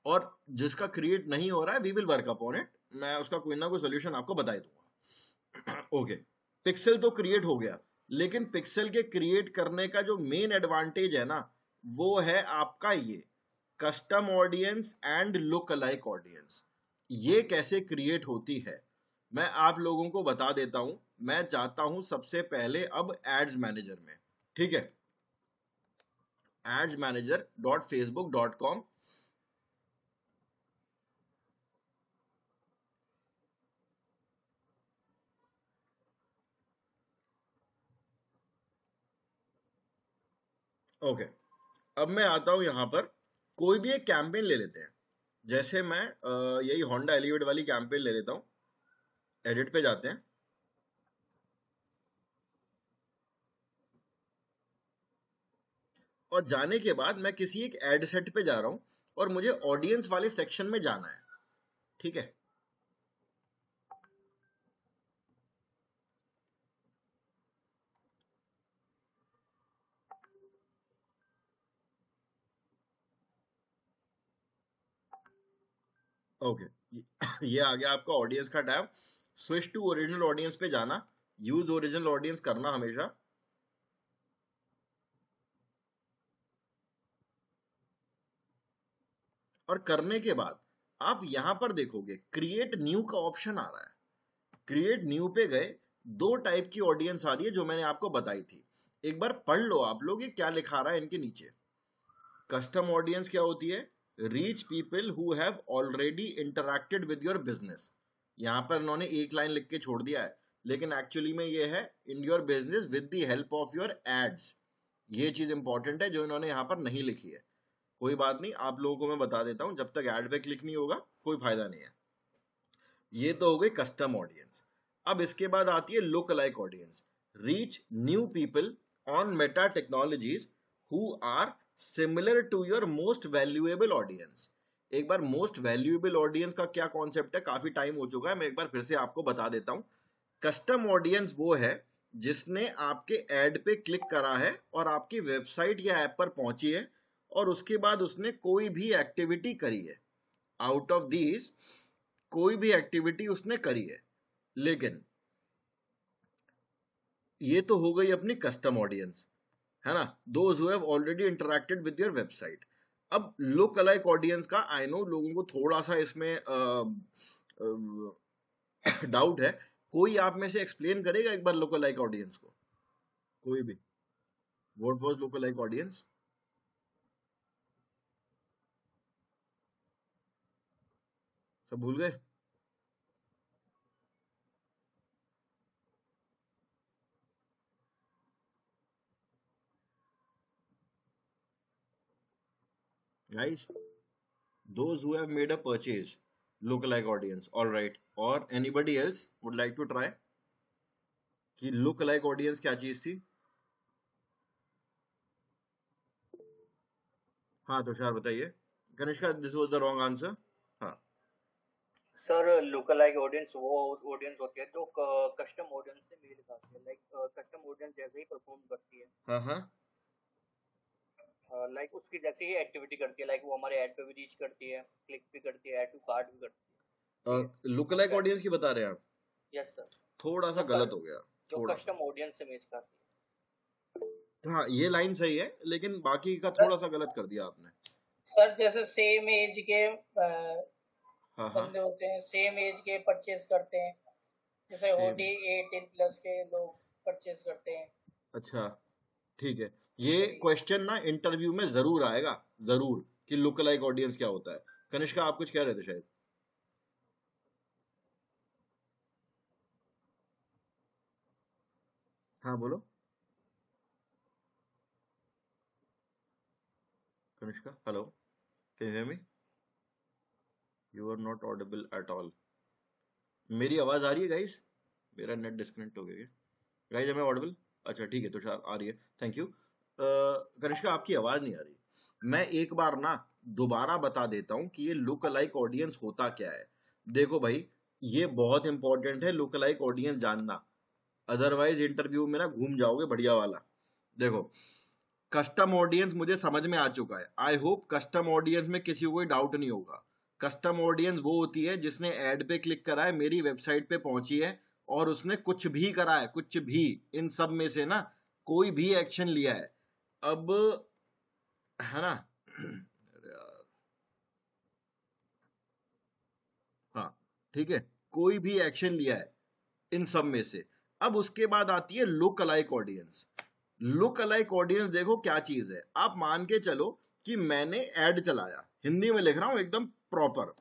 S1: और जिसका क्रिएट नहीं हो रहा है, we will work upon it, मैं उसका कोई ना कोई सोल्यूशन आपको बता दूंगा। ओके, पिक्सल तो क्रिएट हो गया, लेकिन पिक्सल के क्रिएट करने का जो मेन एडवांटेज है ना, वो है आपका ये custom audience and look alike audience. ये कैसे क्रिएट होती है मैं आप लोगों को बता देता हूं। मैं चाहता हूं सबसे पहले अब एड्स मैनेजर में, ठीक है, adsmanager.facebook.com। ओके, अब मैं आता हूं यहां पर, कोई भी एक कैंपेन ले लेते हैं। जैसे मैं यही होंडा एलिवेट वाली कैंपेन ले लेता हूं। एडिट पे जाते हैं, और जाने के बाद मैं किसी एक एड सेट पे जा रहा हूं, और मुझे ऑडियंस वाले सेक्शन में जाना है। ठीक है, ओके, ये आ गया आपका ऑडियंस का tab. Switch to original audience पे जाना, यूज ओरिजिनल ऑडियंस करना हमेशा। और करने के बाद आप यहां पर देखोगे क्रिएट न्यू का ऑप्शन आ रहा है। क्रिएट न्यू पे गए, दो टाइप की ऑडियंस आ रही है जो मैंने आपको बताई थी। एक बार पढ़ लो आप लोग, ये क्या लिखा रहा है इनके नीचे। कस्टम ऑडियंस क्या होती है, reach people who have already interacted with your business. यहां पर इन्होंने एक लाइन लिख के छोड़ दिया है, लेकिन एक्चुअली में ये है in your business with the help of your ads. ये चीज इंपॉर्टेंट है जो इन्होंने यहां पर नहीं लिखी है। कोई बात नहीं, आप लोगों को मैं बता देता हूं, जब तक एड पे क्लिक नहीं होगा कोई फायदा नहीं है। ये तो हो गई कस्टम ऑडियंस। अब इसके बाद आती है look alike audience. Reach new people on Meta technologies who are similar to your most valuable audience. एक बार मोस्ट वैल्यूएबल ऑडियंस का क्या कॉन्सेप्ट है, काफी टाइम हो चुका है, मैं एक बार फिर से आपको बता देता हूं। कस्टम ऑडियंस वो है जिसने आपके एड पे क्लिक करा है और आपकी वेबसाइट या ऐप पर पहुंची है, और उसके बाद उसने कोई भी एक्टिविटी करी है। आउट ऑफ दीज कोई भी एक्टिविटी उसने करी है, लेकिन ये तो हो गई अपनी कस्टम ऑडियंस, है ना, those who have already interacted with your website. अब लुक अलाइक ऑडियंस का आई नो लोगों को थोड़ा सा इसमें डाउट है। कोई आप में से एक्सप्लेन करेगा एक बार लुक अलाइक ऑडियंस को? कोई भी what was look like audience? सब भूल गए? Guys, those who have made a purchase, look-alike audience. All right. Or anybody else would like to try? कि look-alike audience क्या चीज थी? हाँ तुषार बताइए. Kanishka, this was the wrong answer. हाँ.
S4: सर लुकलाइक ऑडियंस वो ऑडियंस होती है जो कस्टम ऑडियंस से मेल खाती है, लाइक कस्टम ऑडियंस जैसे ही परफॉर्म करती है,
S1: हाँ हाँ.
S4: लाइक उसकी जैसे ही एक्टिविटी करती है, लाइक वो हमारे ऐड पे भी रीच करती है, क्लिक भी करती है, ऐड टू कार्ट भी करती है.
S1: लुक-alike audience की बता रहे हैं आप?
S4: Yes sir.
S1: थोड़ा सा गलत हो गया.
S4: जो
S1: थोड़ा.
S4: कस्टम ऑडियंस से मैच खाती है.
S1: हाँ ये लाइन सही है, लेकिन बाकी का थोड़ा सा गलत कर दिया आपने.
S2: सर जैसे सेम एज के
S1: हाँ हाँ.
S2: बंदे होते हैं, सेम एज के परचेज करते हैं, जैसे
S1: Same.
S2: होडी 18+ के लोग परचेज करते हैं.
S1: अच्छा ठीक है. ये क्वेश्चन ना इंटरव्यू में जरूर आएगा, जरूर, कि लुक लाइक ऑडियंस क्या होता है. कनिष्का आप कुछ कह रहे थे शायद? हाँ बोलो Kanishka. Hello, can you hear me? You are not audible at all. मेरी आवाज आ रही है गाइस? मेरा नेट डिस्कनेक्ट हो गया. Guys am I audible? अच्छा ठीक है, तुषार आ रही है, थैंक यू. कनिष्का आपकी आवाज नहीं आ रही. मैं एक बार ना दोबारा बता देता हूँ कि ये लुक अलाइक ऑडियंस होता क्या है. देखो भाई, ये बहुत इंपॉर्टेंट है लुक अलाइक ऑडियंस जानना, अदरवाइज इंटरव्यू में ना घूम जाओगे बढ़िया वाला. देखो, कस्टम ऑडियंस मुझे समझ में आ चुका है. आई होप कस्टम ऑडियंस में किसी को कोई डाउट नहीं होगा. कस्टम ऑडियंस वो होती है जिसने ऐड पे क्लिक करा है, मेरी वेबसाइट पे पहुंची है और उसने कुछ भी करा है, कुछ भी, इन सब में से ना कोई भी एक्शन लिया है. अब है ना अरे यार, हाँ ठीक है, कोई भी एक्शन लिया है इन सब में से. अब उसके बाद आती है look alike audience. Look alike audience देखो क्या चीज है. आप मान के चलो कि मैंने ऐड चलाया, हिंदी में लिख रहा हूं एकदम प्रॉपर,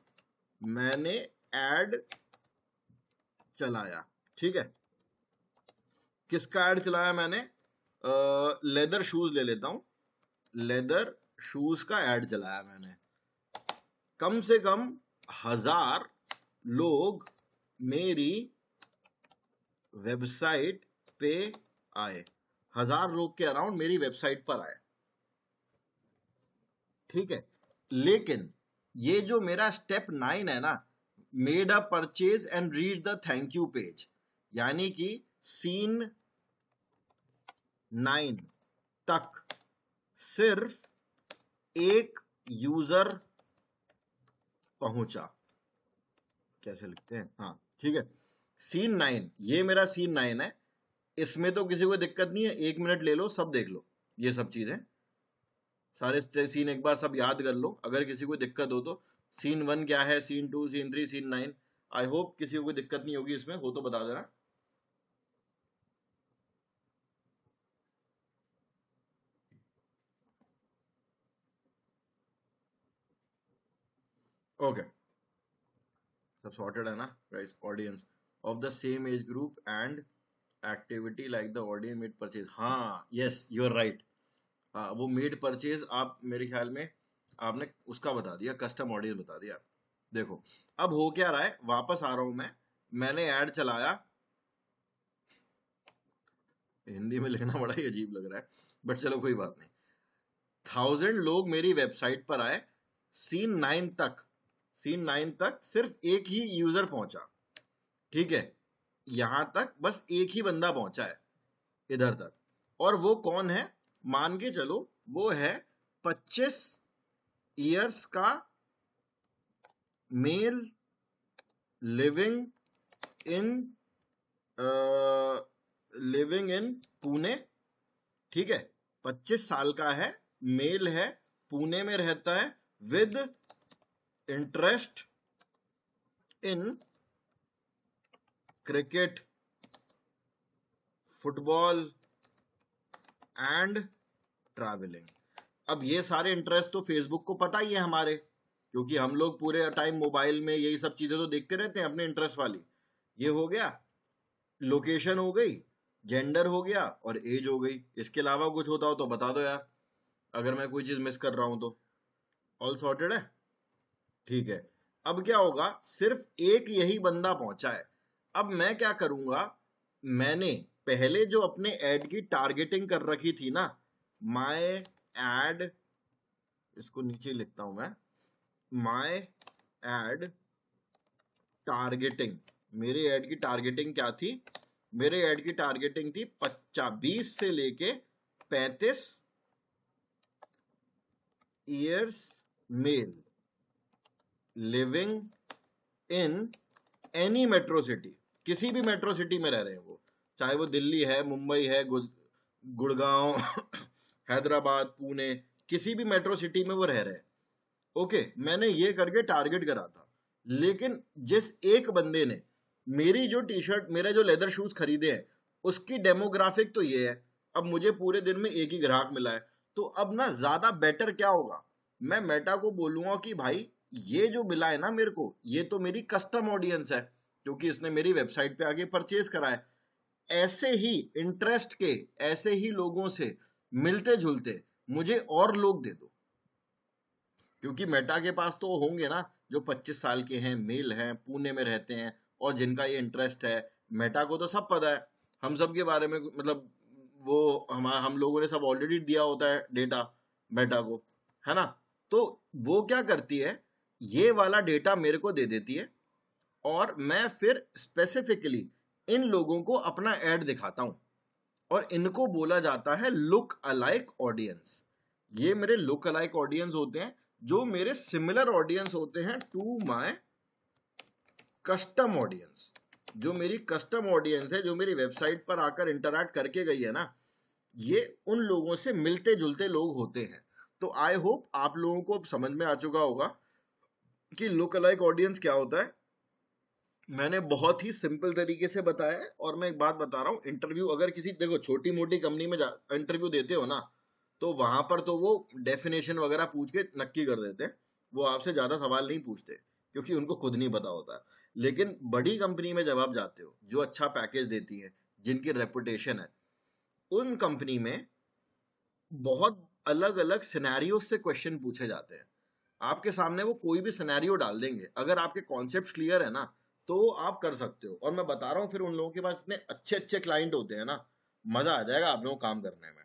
S1: मैंने ऐड चलाया, ठीक है. किसका ऐड चलाया मैंने? लेदर शूज ले लेता हूं. लेदर शूज का ऐड चलाया मैंने. कम से कम 1000 लोग मेरी वेबसाइट पे आए, 1000 लोग के अराउंड मेरी वेबसाइट पर आए, ठीक है. लेकिन ये जो मेरा स्टेप 9 है ना, made a purchase and reach the thank you page, यानी कि सीन 9 तक सिर्फ एक यूजर पहुंचा. कैसे लिखते हैं? हाँ ठीक है, सीन 9, ये मेरा सीन 9 है. इसमें तो किसी को दिक्कत नहीं है, 1 मिनट ले लो, सब देख लो, ये सब चीजें, सारे सीन एक बार सब याद कर लो. अगर किसी को दिक्कत हो तो सीन 1 क्या है, scene 2, scene 3, scene 9. I hope किसी को कोई दिक्कत नहीं होगी इसमें, हो तो बता देना. ओके, सब सॉर्टेड है ना guys. Audience of the same age group and activity like the audience made purchase. हाँ यस यू आर राइट. हाँ वो मेड परचेज आप मेरे ख्याल में आपने उसका बता दिया, कस्टम ऑडियंस बता दिया. देखो अब हो क्या रहा है, वापस आ रहा हूं मैं. मैंने ऐड चलाया, हिंदी में लिखना बड़ा ही अजीब लग रहा है, बट चलो कोई बात नहीं. 1000 लोग मेरी वेबसाइट पर आए. सीन 9 तक, सीन 9 तक सिर्फ एक ही यूजर पहुंचा, ठीक है. यहां तक बस एक ही बंदा पहुंचा है इधर तक, और वो कौन है? मान के चलो वो है 25 ईयर्स का मेल लिविंग इन पुणे, ठीक है. 25 साल का है, मेल है, पुणे में रहता है, with interest in cricket, football and travelling. अब ये सारे इंटरेस्ट तो फेसबुक को पता ही है हमारे, क्योंकि हम लोग पूरे टाइम मोबाइल में यही सब चीजें तो देखते रहते हैं अपने इंटरेस्ट वाली। ये हो गया, लोकेशन हो गई, जेंडर हो गया और एज हो गई। इसके अलावा कुछ होता हो तो बता दो यार, अगर मैं कोई चीज मिस कर रहा हूं तो। ऑल सॉर्टेड है, ठीक है। अब क्या होगा, सिर्फ एक यही बंदा पहुंचा है। अब मैं क्या करूंगा, मैंने पहले जो अपने ऐड की टारगेटिंग कर रखी थी ना, माय एड, इसको नीचे लिखता हूं मैं, माय एड टारगेटिंग। मेरे ऐड की टारगेटिंग क्या थी, मेरे ऐड की टारगेटिंग थी 20 से लेके 35 years male living in any metro city. किसी भी मेट्रो सिटी में रह रहे हैं वो, चाहे वो दिल्ली है, मुंबई है, गुड़गांव हैदराबाद, पुणे, किसी भी मेट्रो सिटी में वो रह रहे हैं। ओके, मैंने ये करके टारगेट करा था। लेकिन जिस एक बंदे ने मेरी जो टी शर्ट, मेरे जो लेदर शूज खरीदे हैं, उसकी डेमोग्राफिक तो ये है। अब मुझे पूरे दिन में एक ही ग्राहक मिला है, तो अब ना ज्यादा बेटर क्या होगा, मैं मेटा को बोलूंगा कि भाई ये जो मिला है ना मेरे को, ये तो मेरी कस्टम ऑडियंस है, क्योंकि इसने मेरी वेबसाइट पे आके परचेज करा है। ऐसे ही इंटरेस्ट के, ऐसे ही लोगों से मिलते जुलते मुझे और लोग दे दो, क्योंकि मेटा के पास तो होंगे ना जो 25 साल के हैं, मेल हैं, पुणे में रहते हैं और जिनका ये इंटरेस्ट है। मेटा को तो सब पता है हम सब के बारे में, मतलब वो हम लोगों ने सब ऑलरेडी दिया होता है डेटा मेटा को, है ना। तो वो क्या करती है, ये वाला डेटा मेरे को दे देती है और मैं फिर स्पेसिफिकली इन लोगों को अपना ऐड दिखाता हूं, और इनको बोला जाता है लुक अलाइक ऑडियंस। ये मेरे लुक अलाइक ऑडियंस होते हैं, जो मेरे सिमिलर ऑडियंस होते हैं टू माय कस्टम ऑडियंस। जो मेरी कस्टम ऑडियंस है, जो मेरी वेबसाइट पर आकर इंटरैक्ट करके गई है ना, ये उन लोगों से मिलते जुलते लोग होते हैं। तो आई होप आप लोगों को अब समझ में आ चुका होगा कि लुक अलाइक ऑडियंस क्या होता है। मैंने बहुत ही सिंपल तरीके से बताया है। और मैं एक बात बता रहा हूँ, इंटरव्यू अगर किसी, देखो छोटी मोटी कंपनी में इंटरव्यू देते हो ना, तो वहां पर तो वो डेफिनेशन वगैरह पूछ के नक्की कर देते हैं, वो आपसे ज्यादा सवाल नहीं पूछते, क्योंकि उनको खुद नहीं पता होता है। लेकिन बड़ी कंपनी में जब आप जाते हो, जो अच्छा पैकेज देती है, जिनकी रेपुटेशन है, उन कंपनी में बहुत अलग अलग सिनेरियो से क्वेश्चन पूछे जाते हैं। आपके सामने वो कोई भी सिनेरियो डाल देंगे, अगर आपके कॉन्सेप्ट क्लियर है ना, तो आप कर सकते हो। और मैं बता रहा हूँ, फिर उन लोगों के पास इतने अच्छे अच्छे क्लाइंट होते हैं ना, मजा आ जाएगा आप लोगों को काम करने में।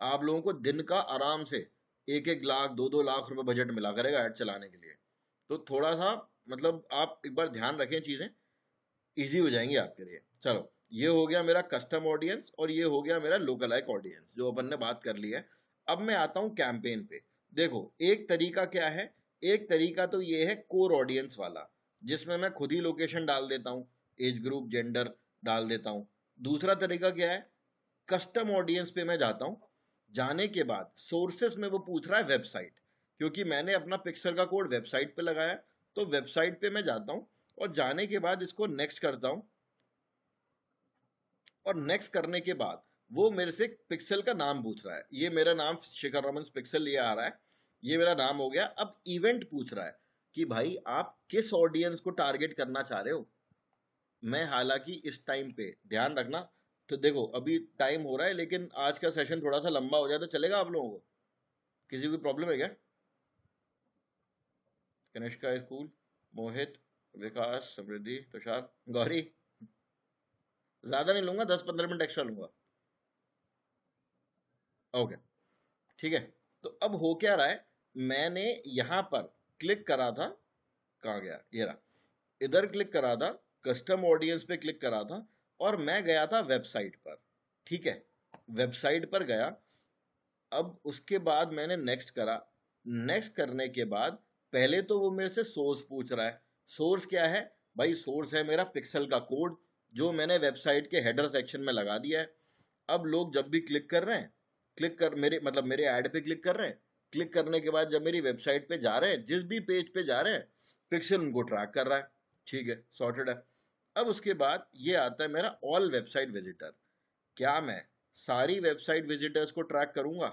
S1: आप लोगों को दिन का आराम से 1-1 लाख 2-2 लाख रुपए बजट मिला करेगा ऐड चलाने के लिए। तो थोड़ा सा, मतलब आप एक बार ध्यान रखें, चीजें इजी हो जाएंगी आपके लिए। चलो, ये हो गया मेरा कस्टम ऑडियंस और ये हो गया मेरा लोकलाइक ऑडियंस, जो अपन ने बात कर ली है। अब मैं आता हूँ कैंपेन पे। देखो, एक तरीका क्या है, एक तरीका तो ये है कोर ऑडियंस वाला, जिसमें मैं खुद ही लोकेशन डाल देता हूँ, एज ग्रुप, जेंडर डाल देता हूँ। दूसरा तरीका क्या है, कस्टम ऑडियंस पे मैं जाता हूँ। जाने के बाद सोर्सेस में वो पूछ रहा है वेबसाइट, क्योंकि मैंने अपना पिक्सल का कोड वेबसाइट पे लगाया, तो वेबसाइट पे मैं जाता हूँ और जाने के बाद इसको नेक्स्ट करता हूँ। और नेक्स्ट करने के बाद वो मेरे से पिक्सल का नाम पूछ रहा है। ये मेरा नाम शिखर रमन पिक्सल ये आ रहा है, ये मेरा नाम हो गया। अब इवेंट पूछ रहा है कि भाई आप किस ऑडियंस को टारगेट करना चाह रहे हो। मैं हालांकि इस टाइम पे ध्यान रखना, तो देखो अभी टाइम हो रहा है, लेकिन आज का सेशन थोड़ा सा लंबा हो जाए तो चलेगा आप लोगों को? किसी को प्रॉब्लम है क्या? कनिष्का स्कूल, मोहित, विकास, समृद्धि, तुषार, गौरी, ज्यादा नहीं लूंगा, 10-15 मिनट एक्स्ट्रा लूंगा। ओके, ठीक है। तो अब हो क्या रहा है, मैंने यहां पर क्लिक करा था, कहाँ गया, ये रहा, इधर क्लिक करा था, कस्टम ऑडियंस पे क्लिक करा था, और मैं गया था वेबसाइट पर। ठीक है, वेबसाइट पर गया। अब उसके बाद मैंने नेक्स्ट करा। नेक्स्ट करने के बाद पहले तो वो मेरे से सोर्स पूछ रहा है। सोर्स क्या है भाई? सोर्स है मेरा पिक्सल का कोड, जो मैंने वेबसाइट के हेडर सेक्शन में लगा दिया है। अब लोग जब भी क्लिक कर रहे हैं, क्लिक कर मेरे मतलब मेरे ऐड पे क्लिक कर रहे हैं, क्लिक करने के बाद जब मेरी वेबसाइट पे जा रहे हैं, जिस भी पेज पे जा रहे हैं, पिक्सल उनको ट्रैक कर रहा है। ठीक है, सॉर्टेड है। अब उसके बाद ये आता है मेरा ऑल वेबसाइट विजिटर। क्या मैं सारी वेबसाइट विजिटर्स को ट्रैक करूंगा?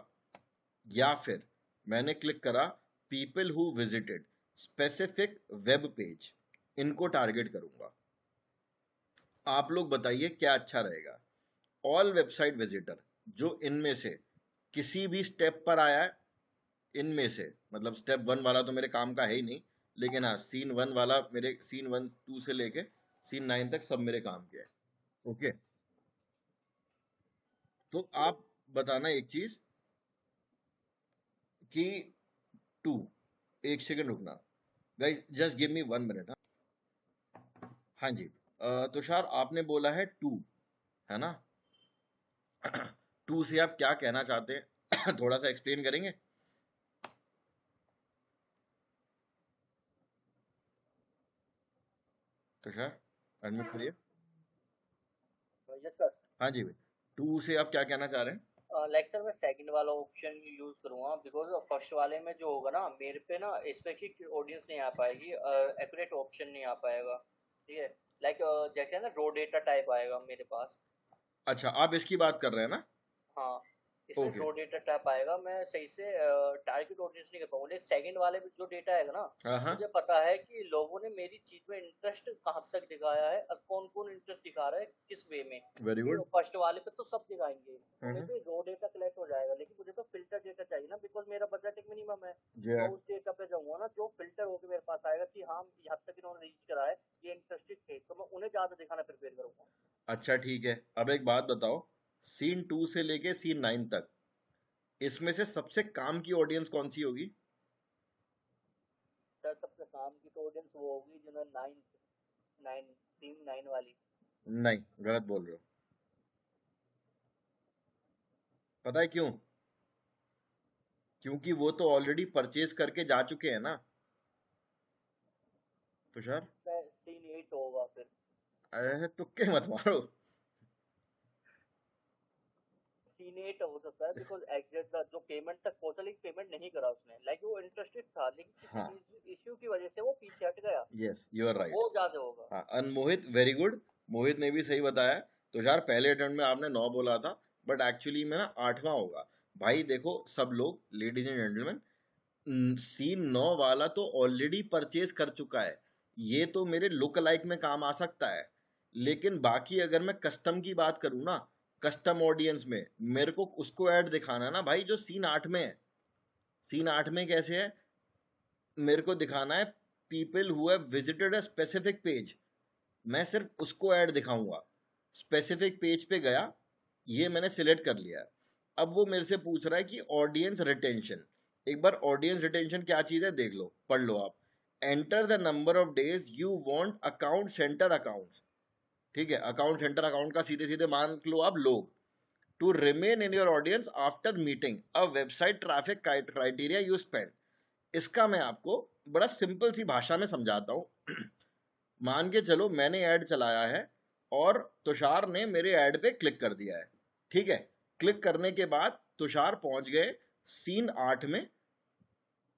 S1: या फिर मैंने क्लिक करा people who visited specific web page, इनको टारगेट करूंगा। आप लोग बताइए क्या अच्छा रहेगा। ऑल वेबसाइट विजिटर, जो इनमें से किसी भी स्टेप पर आया है, इनमें से मतलब स्टेप 1 वाला तो मेरे काम का है ही नहीं, लेकिन हाँ सीन 1 वाला मेरे सीन 1 2 से लेके सीन 9 तक सब मेरे काम के है। ओके, तो आप बताना एक चीज कि 2, एक सेकंड रुकना guys, just give me 1 minute. हाँ जी, तुषार आपने बोला है 2, है ना? 2 से आप क्या कहना चाहते हैं? थोड़ा सा एक्सप्लेन करेंगे? तुषार अनम्यूट करिए।
S4: Yes sir.
S1: हाँ जी भाई, 2 से आप क्या कहना चाह रहे हैं?
S4: लाइक सर मैं सेकंड वाला ऑप्शन यूज करूंगा, बिकॉज फर्स्ट वाले में जो होगा ना मेरे पे ना स्पेसिफिक ऑडियंस नहीं आ पाएगी, एक्यूरेट ऑप्शन नहीं आ पाएगा। ठीक है, लाइक जैसे ना रो डेटा टाइप आएगा मेरे पास।
S1: अच्छा, आप इसकी बात कर रहे हैं ना?
S4: हाँ, इसमें
S1: ओके।
S4: रो डेटा टाइप आएगा, मैं सही से टारगेट ऑडियंस नहीं कर पाऊंगा। सेकंड वाले में जो डेटा आएगा ना,
S1: हाँ हाँ,
S4: मुझे पता है कि लोगों ने मेरी चीज में इंटरेस्ट कहाँ तक दिखाया है और कौन कौन इंटरेस्ट दिखा रहा है किस वे में।
S1: वेरी
S4: ये
S1: गुड।
S4: फर्स्ट वाले पे तो सब दिखाएंगे, तो मेरे
S1: हम्म,
S4: पे रो डेटा कलेक्ट हो जाएगा, लेकिन मुझे तो फिल्टर डेटा चाहिए ना, बिकॉज मेरा बजट एक मिनिमम है।
S1: जी
S4: तो मैं
S1: हाँ।
S4: उस डेटा पे जाऊंगा ना जो फिल्टर होकर मेरे पास आएगा कि हाँ यहाँ तक इन्होंने रीच करा है, ये इंटरेस्टेड थे, तो मैं उन्हें ज्यादा दिखाना प्रिपेयर करूंगा।
S1: अच्छा ठीक है, अब एक बात बताओ, सीन 2 से लेके सीन 9 तक इसमें से सबसे काम की ऑडियंस कौन सी होगी?
S4: सर सबसे काम की तो ऑडियंस वो होगी जिन्होंने नाइन टीम 9 वाली।
S1: नहीं, गलत बोल रहे हो। पता है क्यों? क्योंकि वो तो ऑलरेडी परचेज करके जा चुके हैं ना तुषार।
S4: सीन 8 होगा फिर।
S1: अरे तुक्के मत मारो।
S4: सीन 8 हो सकता है, बिकॉज एग्जैक्ट जो पेमेंट तक पहुंचा लेकिन पेमेंट नहीं करा उसने, लाइक वो इंटरेस्टेड था लेकिन
S1: हाँ,
S4: किसी इश्यू की वजह से वो पीछे हट गया,
S1: यस यू आर
S4: तो
S1: राइट।
S4: वो ज्यादा होगा।
S1: हाँ, अनमोहित वेरी गुड, मोहित ने भी सही बताया। तुषार पहले अटेम्प्ट में आपने 9 बोला था, बट एक्चुअली में ना 8वां होगा। भाई देखो सब लोग, लेडीज एंड जेंटलमैन, सीन 9 वाला तो ऑलरेडी परचेज कर चुका है, ये तो मेरे लुक लाइक में काम आ सकता है। लेकिन बाकी अगर मैं कस्टम की बात करूँ ना, कस्टम ऑडियंस में मेरे को उसको ऐड दिखाना है ना भाई जो सीन 8 में है। सीन 8 में कैसे है? मेरे को दिखाना है people who have visited a specific page, मैं सिर्फ उसको ऐड दिखाऊंगा। स्पेसिफिक पेज पे गया, ये मैंने सिलेक्ट कर लिया है। अब वो मेरे से पूछ रहा है कि ऑडियंस रिटेंशन। एक बार ऑडियंस रिटेंशन क्या चीज है देख लो, पढ़ लो आप। Enter the number of days you want account centre accounts, ठीक है, अकाउंट सेंटर अकाउंट का सीधे सीधे मान लो आप लोग, to remain in your audience after meeting a website traffic criteria you spend. इसका मैं आपको बड़ा सिंपल सी भाषा में समझाता हूँ। मान के चलो मैंने ऐड चलाया है और तुषार ने मेरे ऐड पे क्लिक कर दिया है, ठीक है। क्लिक करने के बाद तुषार पहुंच गए सीन 8 में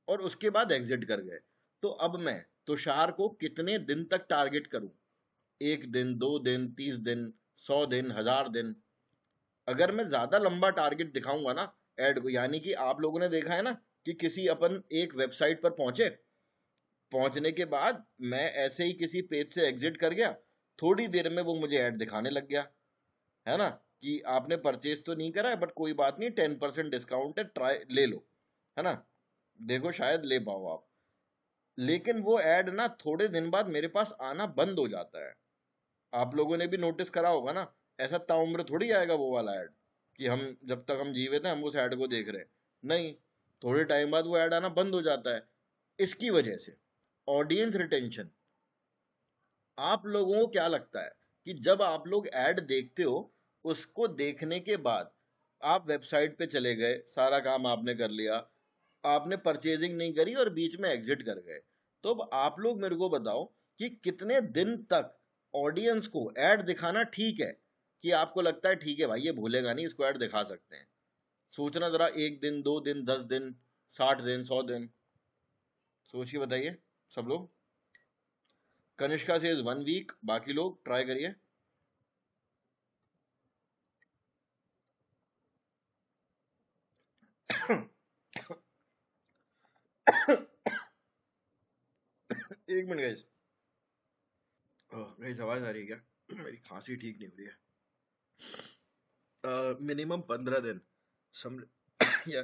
S1: और उसके बाद एग्जिट कर गए। तो अब मैं तुषार को कितने दिन तक टारगेट करूं? 1 दिन, 2 दिन, 30 दिन, 100 दिन, 1000 दिन? अगर मैं ज्यादा लंबा टारगेट दिखाऊंगा ना ऐड को, यानी कि आप लोगों ने देखा है ना कि किसी अपन एक वेबसाइट पर पहुंचे, पहुंचने के बाद मैं ऐसे ही किसी पेज से एग्जिट कर गया, थोड़ी देर में वो मुझे ऐड दिखाने लग गया, है ना, कि आपने परचेज तो नहीं करा है बट कोई बात नहीं 10% डिस्काउंट है, ट्राई ले लो, है ना, देखो शायद ले पाओ आप। लेकिन वो ऐड ना थोड़े दिन बाद मेरे पास आना बंद हो जाता है। आप लोगों ने भी नोटिस करा होगा ना, ऐसा ताउम्र थोड़ी आएगा वो वाला ऐड कि हम जब तक हम जीवित हैं हम उस ऐड को देख रहे हैं, नहीं, थोड़े टाइम बाद वो ऐड आना बंद हो जाता है। इसकी वजह से ऑडियंस रिटेंशन। आप लोगों को क्या लगता है कि जब आप लोग ऐड देखते हो, उसको देखने के बाद आप वेबसाइट पे चले गए, सारा काम आपने कर लिया, आपने परचेजिंग नहीं करी और बीच में एग्जिट कर गए, तो अब आप लोग मेरे को बताओ कि कितने दिन तक ऑडियंस को ऐड दिखाना ठीक है, कि आपको लगता है ठीक है भाई ये भूलेगा नहीं, इसको ऐड दिखा सकते हैं। सोचना जरा, 1 दिन, 2 दिन, 10 दिन, 60 दिन, 100 दिन, सोचिए बताइए सब लोग। कनिष्का से 1 वीक, बाकी लोग ट्राई करिए। एक मिनट गाइस, गाइस आवाज आ रही है क्या? मेरी खांसी ठीक नहीं हो रही है। मिनिमम 15 दिन सम या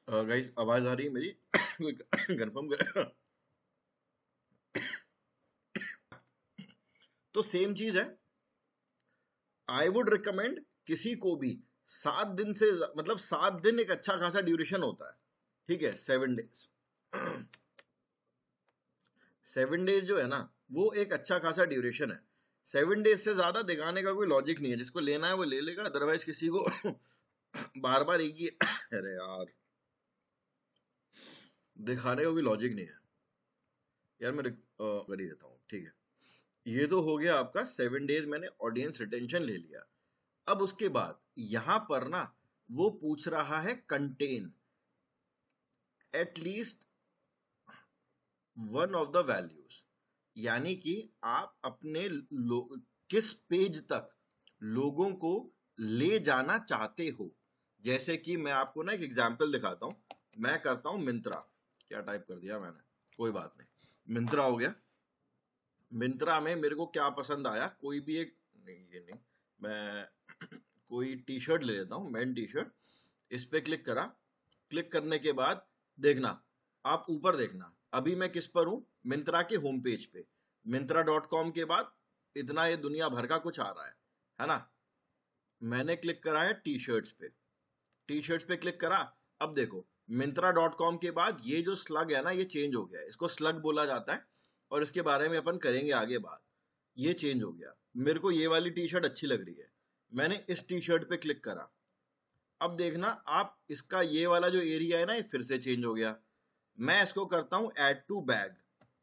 S1: गाइस आवाज आ रही है मेरी? कोई कंफर्म कर। तो सेम चीज है, आई वुड रिकमेंड किसी को भी 7 दिन से, मतलब 7 दिन एक अच्छा खासा ड्यूरेशन होता है, ठीक है, 7 डेज। 7 डेज जो है ना वो एक अच्छा खासा ड्यूरेशन है। 7 डेज से ज्यादा दिखाने का कोई लॉजिक नहीं है, जिसको लेना है वो ले लेगा, अदरवाइज किसी को बार बार एक ही अरे यार दिखाने का कोई लॉजिक नहीं है यार। मैं कर ही देता हूँ, ठीक है। ये तो हो गया आपका 7 डेज, मैंने ऑडियंस रिटेंशन ले लिया। अब उसके बाद यहां पर ना वो पूछ रहा है contain at least one of the values, यानी कि आप अपने किस पेज तक लोगों को ले जाना चाहते हो। जैसे कि मैं आपको ना एक एग्जांपल दिखाता हूं, मैं करता हूं मिंत्रा, क्या टाइप कर दिया मैंने, कोई बात नहीं, मिंत्रा हो गया। मिंत्रा में मेरे को क्या पसंद आया, कोई भी एक, नहीं ये नहीं, मैं कोई टी शर्ट ले लेता हूँ, मैन टी शर्ट। इस पे क्लिक करा, क्लिक करने के बाद देखना, आप ऊपर देखना, अभी मैं किस पर हूँ, मिंत्रा के होम पेज पे। मिंत्रा.com के बाद इतना ये दुनिया भर का कुछ आ रहा है ना। मैंने क्लिक करा है टी शर्ट्स पे, टी शर्ट्स पे क्लिक करा। अब देखो मिंत्रा.com के बाद ये जो स्लग है ना ये चेंज हो गया है, इसको स्लग बोला जाता है और इसके बारे में अपन करेंगे आगे बात। ये चेंज हो गया, मेरे को ये वाली टी शर्ट अच्छी लग रही है, मैंने इस टी शर्ट पे क्लिक करा। अब देखना आप, इसका ये वाला जो एरिया है ना ये फिर से चेंज हो गया। मैं इसको करता हूँ ऐड टू बैग,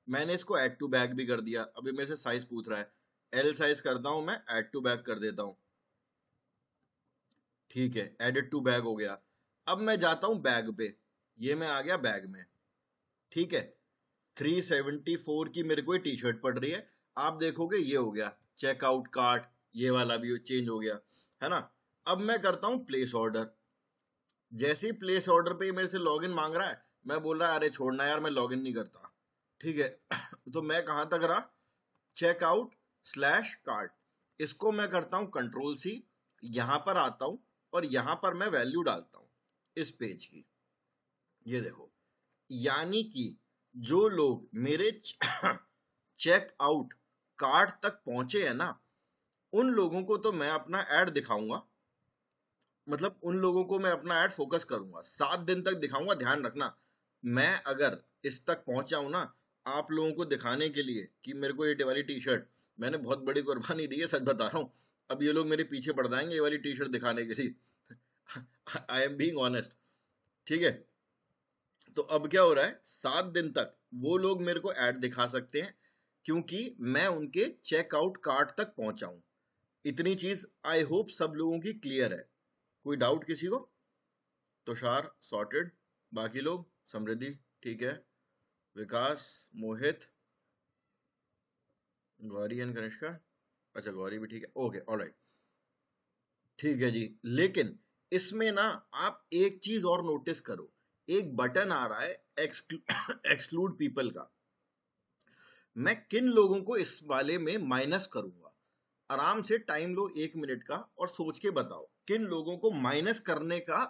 S1: मैंने इसको ऐड टू बैग भी कर दिया। अभी मेरे से साइज पूछ रहा है, एल साइज करता हूँ मैं, ऐड टू बैग कर देता हूँ, ठीक है, एडेड टू बैग हो गया। अब मैं जाता हूँ बैग पे, ये मैं आ गया बैग में, ठीक है। 374 की मेरे को टी शर्ट पड़ रही है, आप देखोगे ये हो गया चेकआउट कार्ट, ये वाला भी चेंज हो गया, है ना। अब मैं करता हूँ प्लेस ऑर्डर, जैसे ही प्लेस ऑर्डर पे मेरे से लॉगिन मांग रहा है, मैं बोल रहा है अरे छोड़ना यार मैं लॉगिन नहीं करता, ठीक है। तो मैं कहां तक रहा, चेकआउट स्लैश कार्ट, इसको मैं करता हूं कंट्रोल सी, यहां पर आता हूं और यहां पर मैं वैल्यू डालता हूं इस पेज की। ये देखो, यानी कि जो लोग मेरे चेकआउट कार्ट तक पहुंचे हैं ना, उन लोगों को तो मैं अपना ऐड दिखाऊंगा, मतलब उन लोगों को मैं अपना ऐड फोकस करूंगा, 7 दिन तक दिखाऊंगा। ध्यान रखना, मैं अगर इस तक पहुंचा हूं ना आप लोगों को दिखाने के लिए कि मेरे को ये वाली टी शर्ट, मैंने बहुत बड़ी कुर्बानी दी है, सच बता रहा हूँ। अब ये लोग मेरे पीछे पड़ जाएंगे ये वाली टी शर्ट दिखाने के लिए। आई एम बीइंग ऑनेस्ट, ठीक है। तो अब क्या हो रहा है, 7 दिन तक वो लोग मेरे को ऐड दिखा सकते हैं क्योंकि मैं उनके चेकआउट कार्ट तक पहुंचा हूं। इतनी चीज आई होप सब लोगों की क्लियर है। कोई डाउट किसी को? तुषार सॉर्टेड, बाकी लोग, समृद्धि ठीक है, विकास, मोहित, गौरी एंड कनिष्का, अच्छा गौरी भी ठीक है, ओके ऑलराइट, ठीक है जी। लेकिन इसमें ना आप एक चीज और नोटिस करो, एक बटन आ रहा है एक्सक्लूड पीपल का। मैं किन लोगों को इस वाले में माइनस करूंगा? आराम से टाइम लो 1 मिनट का और सोच के बताओ किन लोगों को माइनस करने का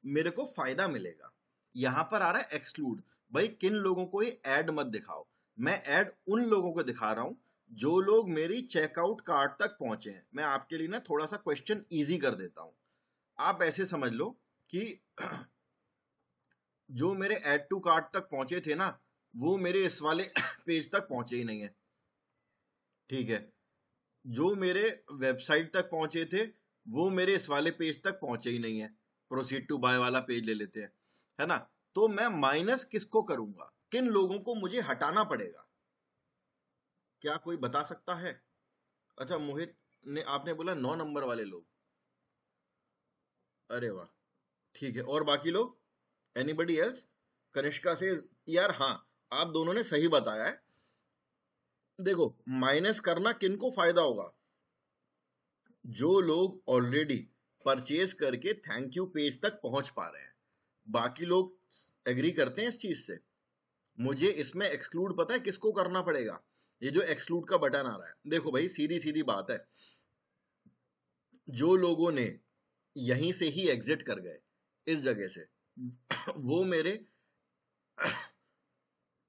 S1: मेरे को फायदा मिलेगा। यहां पर आ रहा है एक्सक्लूड, भाई किन लोगों को ये ऐड मत दिखाओ। मैं ऐड उन लोगों को दिखा रहा हूं जो लोग मेरी चेकआउट कार्ट तक पहुंचे हैं। मैं आपके लिए ना थोड़ा सा क्वेश्चन इजी कर देता हूं, आप ऐसे समझ लो कि जो मेरे ऐड टू कार्ट तक पहुंचे थे ना वो मेरे इस वाले पेज तक पहुंचे ही नहीं है, ठीक है। जो मेरे वेबसाइट तक पहुंचे थे वो मेरे इस वाले पेज तक पहुंचे ही नहीं है, प्रोसीड टू बाय वाला पेज ले लेते हैं, है ना। तो मैं माइनस किसको करूंगा, किन लोगों को मुझे हटाना पड़ेगा, क्या कोई बता सकता है? अच्छा मोहित ने, आपने बोला 9 नंबर वाले लोग, अरे वाह, ठीक है। और बाकी लोग, एनीबडी एल्स? कनिष्का से, यार हाँ आप दोनों ने सही बताया है। देखो माइनस करना किनको फायदा होगा, जो लोग ऑलरेडी परचेज करके थैंक यू पेज तक पहुंच पा रहे हैं। बाकी लोग एग्री करते हैं इस चीज से? मुझे इसमें एक्सक्लूड पता है किसको करना पड़ेगा? ये जो एक्सक्लूड का बटन आ रहा है, देखो भाई सीधी सीधी बात है, जो लोगों ने यहीं से ही एग्जिट कर गए इस जगह से, वो मेरे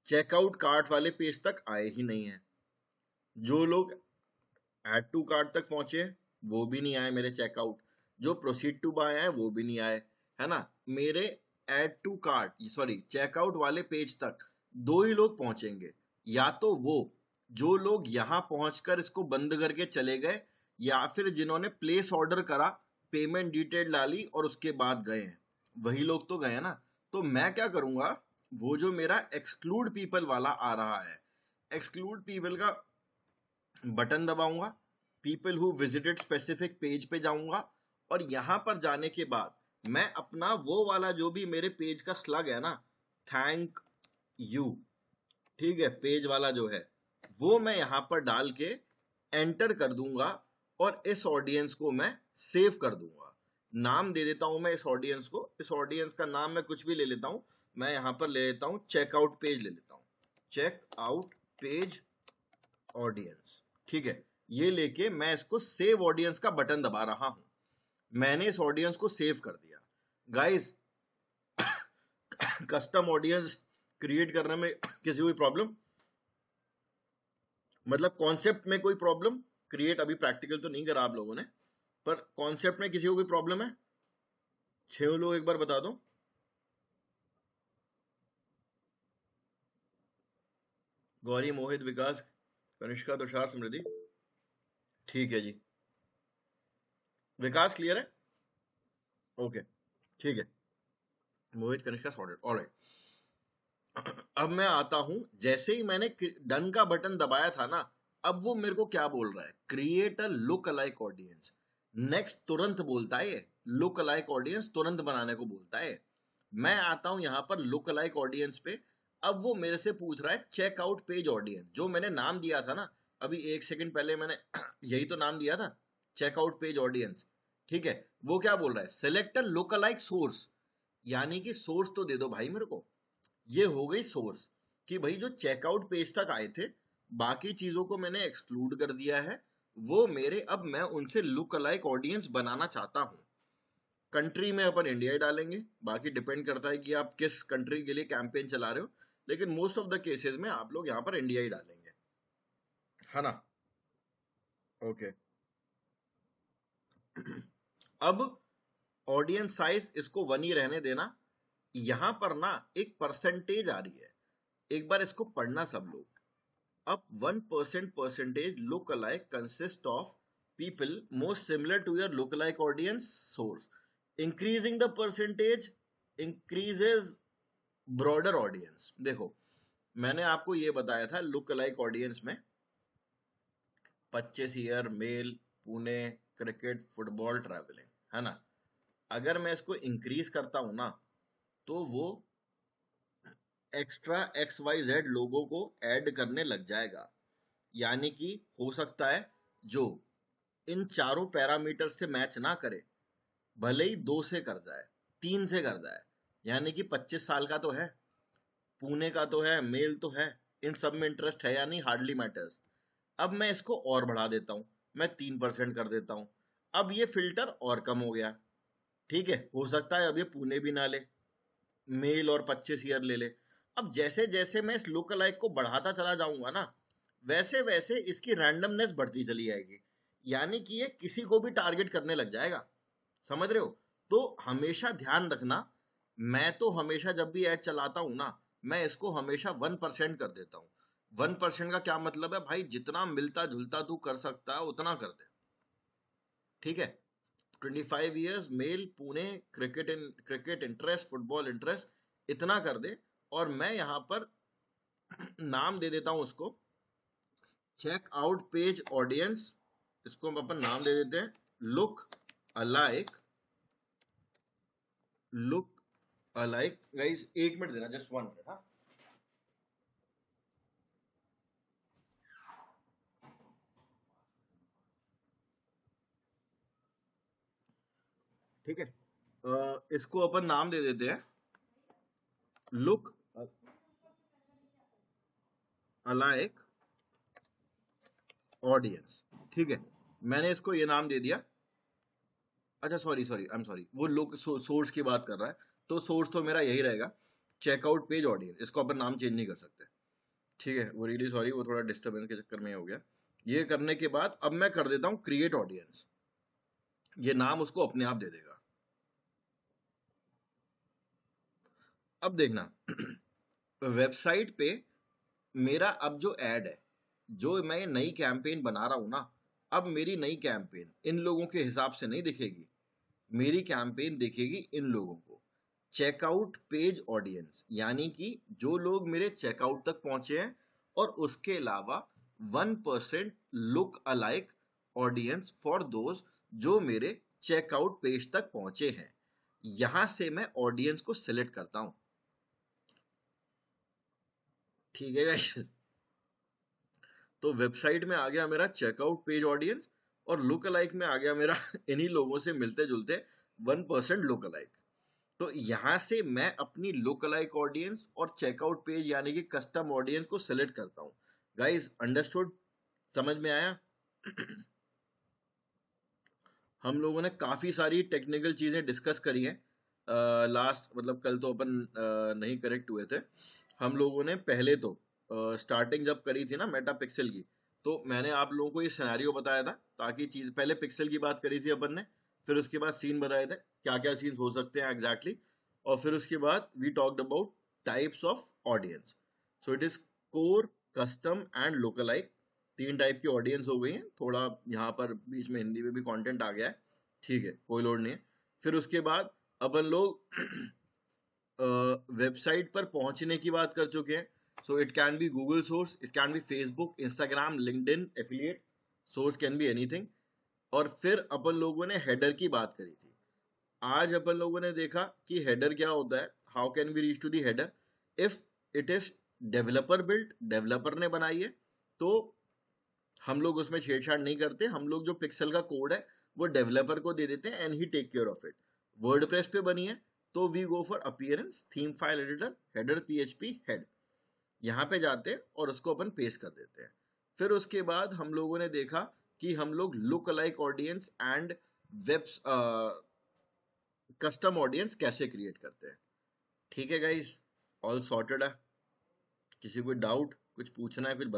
S1: चेकआउट कार्ट वाले पेज तक आए ही नहीं है। जो लोग ऐड टू कार्ट तक पहुंचे वो भी नहीं आए मेरे चेकआउट, जो प्रोसीड टू बाय आए वो भी नहीं आए, है ना। मेरे add to cart sorry checkout वाले पेज तक दो ही लोग पहुंचेंगे, या तो वो जो लोग यहां पहुंचकर इसको बंद करके चले गए, या फिर जिन्होंने प्लेस ऑर्डर करा, पेमेंट डिटेल डाली और उसके बाद गए हैं, वही लोग तो गए ना। तो मैं क्या करूंगा, वो जो मेरा एक्सक्लूड पीपल वाला आ रहा है, एक्सक्लूड पीपल का बटन दबाऊंगा, people who visited specific page पे जाऊंगा, और यहां पर जाने के बाद मैं अपना वो वाला जो भी मेरे पेज का स्लग है ना, थैंक यू, ठीक है, पेज वाला जो है वो मैं यहां पर डाल के एंटर कर दूंगा, और इस ऑडियंस को मैं सेव कर दूंगा। नाम दे देता हूं मैं इस ऑडियंस को, इस ऑडियंस का नाम मैं कुछ भी ले लेता हूं, मैं यहां पर ले लेता हूं चेकआउट पेज, ले लेता हूं चेकआउट पेज ऑडियंस, ठीक है। ये लेके मैं इसको सेव ऑडियंस का बटन दबा रहा हूं, मैंने इस ऑडियंस को सेव कर दिया। गाइस, कस्टम ऑडियंस क्रिएट करने में किसी को प्रॉब्लम, मतलब कॉन्सेप्ट में कोई प्रॉब्लम? क्रिएट अभी प्रैक्टिकल तो नहीं करा आप लोगों ने, पर कॉन्सेप्ट में किसी को कोई प्रॉब्लम है? 6 लोग एक बार बता दो। गौरी, मोहित, विकास, कनिष्का, तुषार, समृद्धि, ठीक है जी। विकास क्लियर है? ओके, ठीक है। मोहित, कनिष्का सॉर्टेड, ऑलराइट। अब मैं आता हूं, जैसे ही मैंने डन का बटन दबाया था ना, अब वो मेरे को क्या बोल रहा है, create a look alike audience. Next तुरंत बोलता है ये, लुक अलाइक ऑडियंस तुरंत बनाने को बोलता है। मैं आता हूं यहां पर लुक अलाइक ऑडियंस पे, अब वो मेरे से पूछ रहा है चेकआउट पेज ऑडियंस, जो मैंने नाम दिया था ना अभी 1 सेकंड पहले, मैंने यही तो नाम दिया था, चेकआउट पेज ऑडियंस, ठीक है। वो क्या बोल रहा है, select a look alike source, यानी कि सोर्स तो दे दो भाई मेरे को। ये हो गई सोर्स, कि भाई जो चेकआउट पेज तक आए थे, बाकी चीजों को मैंने एक्सक्लूड कर दिया है, वो मेरे, अब मैं उनसे लुक अलाइक ऑडियंस बनाना चाहता हूं। कंट्री में अपन इंडिया ही डालेंगे, बाकी डिपेंड करता है कि आप किस कंट्री के लिए कैंपेन चला रहे हो, लेकिन मोस्ट ऑफ द केसेस में आप लोग यहां पर इंडिया ही डालेंगे, है ना। ओके। अब ऑडियंस साइज इसको 1 ही रहने देना। यहां पर ना एक परसेंटेज आ रही है, एक बार इसको पढ़ना सब लोग। अब 1% percentage lookalike consists of people most similar to your lookalike audience source. Increasing the percentage increases broader audience. देखो, मैंने आपको ये बताया था lookalike audience में 25 year, male, Pune, cricket, football, travelling, है ना। अगर मैं इसको इंक्रीज करता हूं ना, तो वो एक्स्ट्रा XYZ लोगों को ऐड करने लग जाएगा। यानी कि हो सकता है जो इन चारों पैरामीटर से मैच ना करे, भले ही 2 से कर जाए, 3 से कर जाए, यानी कि 25 साल का तो है, पुणे का तो है, मेल तो है, इन सब में इंटरेस्ट है या नहीं, हार्डली मैटर्स। अब मैं इसको और बढ़ा देता हूं, मैं 3% कर देता हूं, अब ये फिल्टर और कम हो गया, ठीक है। हो सकता है अब ये पुणे भी ना ले, मेल और 25 ईयर ले ले। अब जैसे जैसे मैं इस लुक अलाइक को बढ़ाता चला जाऊंगा ना, वैसे वैसे इसकी रैंडमनेस बढ़ती चली जाएगी, यानी कि ये किसी को भी टारगेट करने लग जाएगा, समझ रहे हो। तो हमेशा ध्यान रखना, मैं तो हमेशा जब भी ऐड चलाता हूं ना, मैं इसको हमेशा 1% कर देता हूं। 1% का क्या मतलब है भाई, जितना मिलता जुलता तू कर सकता है उतना कर दे, ठीक है। 25 years, male, Pune, cricket interest, football interest, इतना कर दे। और मैं यहां पर नाम दे देता हूं उसको चेक आउट पेज ऑडियंस, इसको हम अपन नाम दे देते हैं look alike, look alike. Guys 1 minute देना, जस्ट 1 मिनट, हाँ। ठीक है, इसको अपन नाम दे देते हैं लुक अलाइक ऑडियंस, ठीक है, मैंने इसको ये नाम दे दिया। अच्छा sorry sorry I am sorry, वो लुक सोर्स की बात कर रहा है, तो सोर्स तो मेरा यही रहेगा, चेकआउट पेज ऑडियंस, इसको अपन नाम चेंज नहीं कर सकते, ठीक है। वो रियली सॉरी, वो थोड़ा डिस्टर्बेंस के चक्कर में हो गया। ये करने के बाद अब मैं कर देता हूँ क्रिएट ऑडियंस, ये नाम उसको अपने आप दे देगा। अब देखना वेबसाइट पे मेरा अब जो ऐड है, जो मैं नई कैंपेन बना रहा हूं ना, अब मेरी नई कैंपेन इन लोगों के हिसाब से नहीं दिखेगी, मेरी कैंपेन दिखेगी इन लोगों को, चेकआउट पेज ऑडियंस, यानी कि जो लोग मेरे चेकआउट तक पहुंचे हैं, और उसके अलावा 1% look alike audience for those जो मेरे चेकआउट पेज तक पहुंचे हैं। यहां से मैं ऑडियंस को सिलेक्ट करता हूं, ठीक है guys? तो वेबसाइट में आ गया मेरा चेकआउट पेज ऑडियंस, और लुक अलाइक में आ गया मेरा इन्हीं लोगों से मिलते जुलते 1% लुक अलाइक। तो यहां से मैं अपनी लुक अलाइक ऑडियंस और चेकआउट पेज यानी कि कस्टम ऑडियंस को सिलेक्ट करता हूं। गाइस अंडरस्टूड, समझ में आया? हम लोगों ने काफी सारी टेक्निकल चीजें डिस्कस करी हैं लास्ट, मतलब कल तो अपन नहीं करेक्ट हुए थे। हम लोगों ने पहले तो स्टार्टिंग जब करी थी ना मेटा पिक्सल की, तो मैंने आप लोगों को ये सिनेरियो बताया था, ताकि चीज पहले पिक्सल की बात करी थी अपन ने, फिर उसके बाद सीन बताए थे क्या क्या सीन्स हो सकते हैं एग्जैक्टली, और फिर उसके बाद we talked about types of audience. So it is core, custom and lookalike, 3 type की ऑडियंस हो गई है। थोड़ा यहाँ पर बीच में हिंदी में भी कंटेंट आ गया है, ठीक है, कोई लोड नहीं है। फिर उसके बाद अपन लोग वेबसाइट पर पहुंचने की बात कर चुके हैं। So it can be Google source, it can be Facebook, Instagram, LinkedIn, affiliate, source can be anything. और फिर अपन लोगों ने हेडर की बात करी थी। आज अपन लोगों ने देखा कि हेडर क्या होता है, how can we reach to the header. If it is developer built, developer ने बनाई है, तो हम लोग उसमें छेड़छाड़ नहीं करते, हम लोग जो पिक्सल का कोड है वो डेवलपर को दे देते हैं and he take care of it. WordPress पे बनी है तो we go for appearance, theme file editor, header PHP head, यहाँ पे जाते हैं और उसको अपन पेस्ट कर देते हैं। फिर उसके बाद हम लोगों ने देखा कि हम लोग look alike audience and web custom audience कैसे क्रिएट करते हैं। ठीक है गाइस, ऑल सॉर्टेड है? किसी कोई डाउट, कुछ पूछना है, कुछ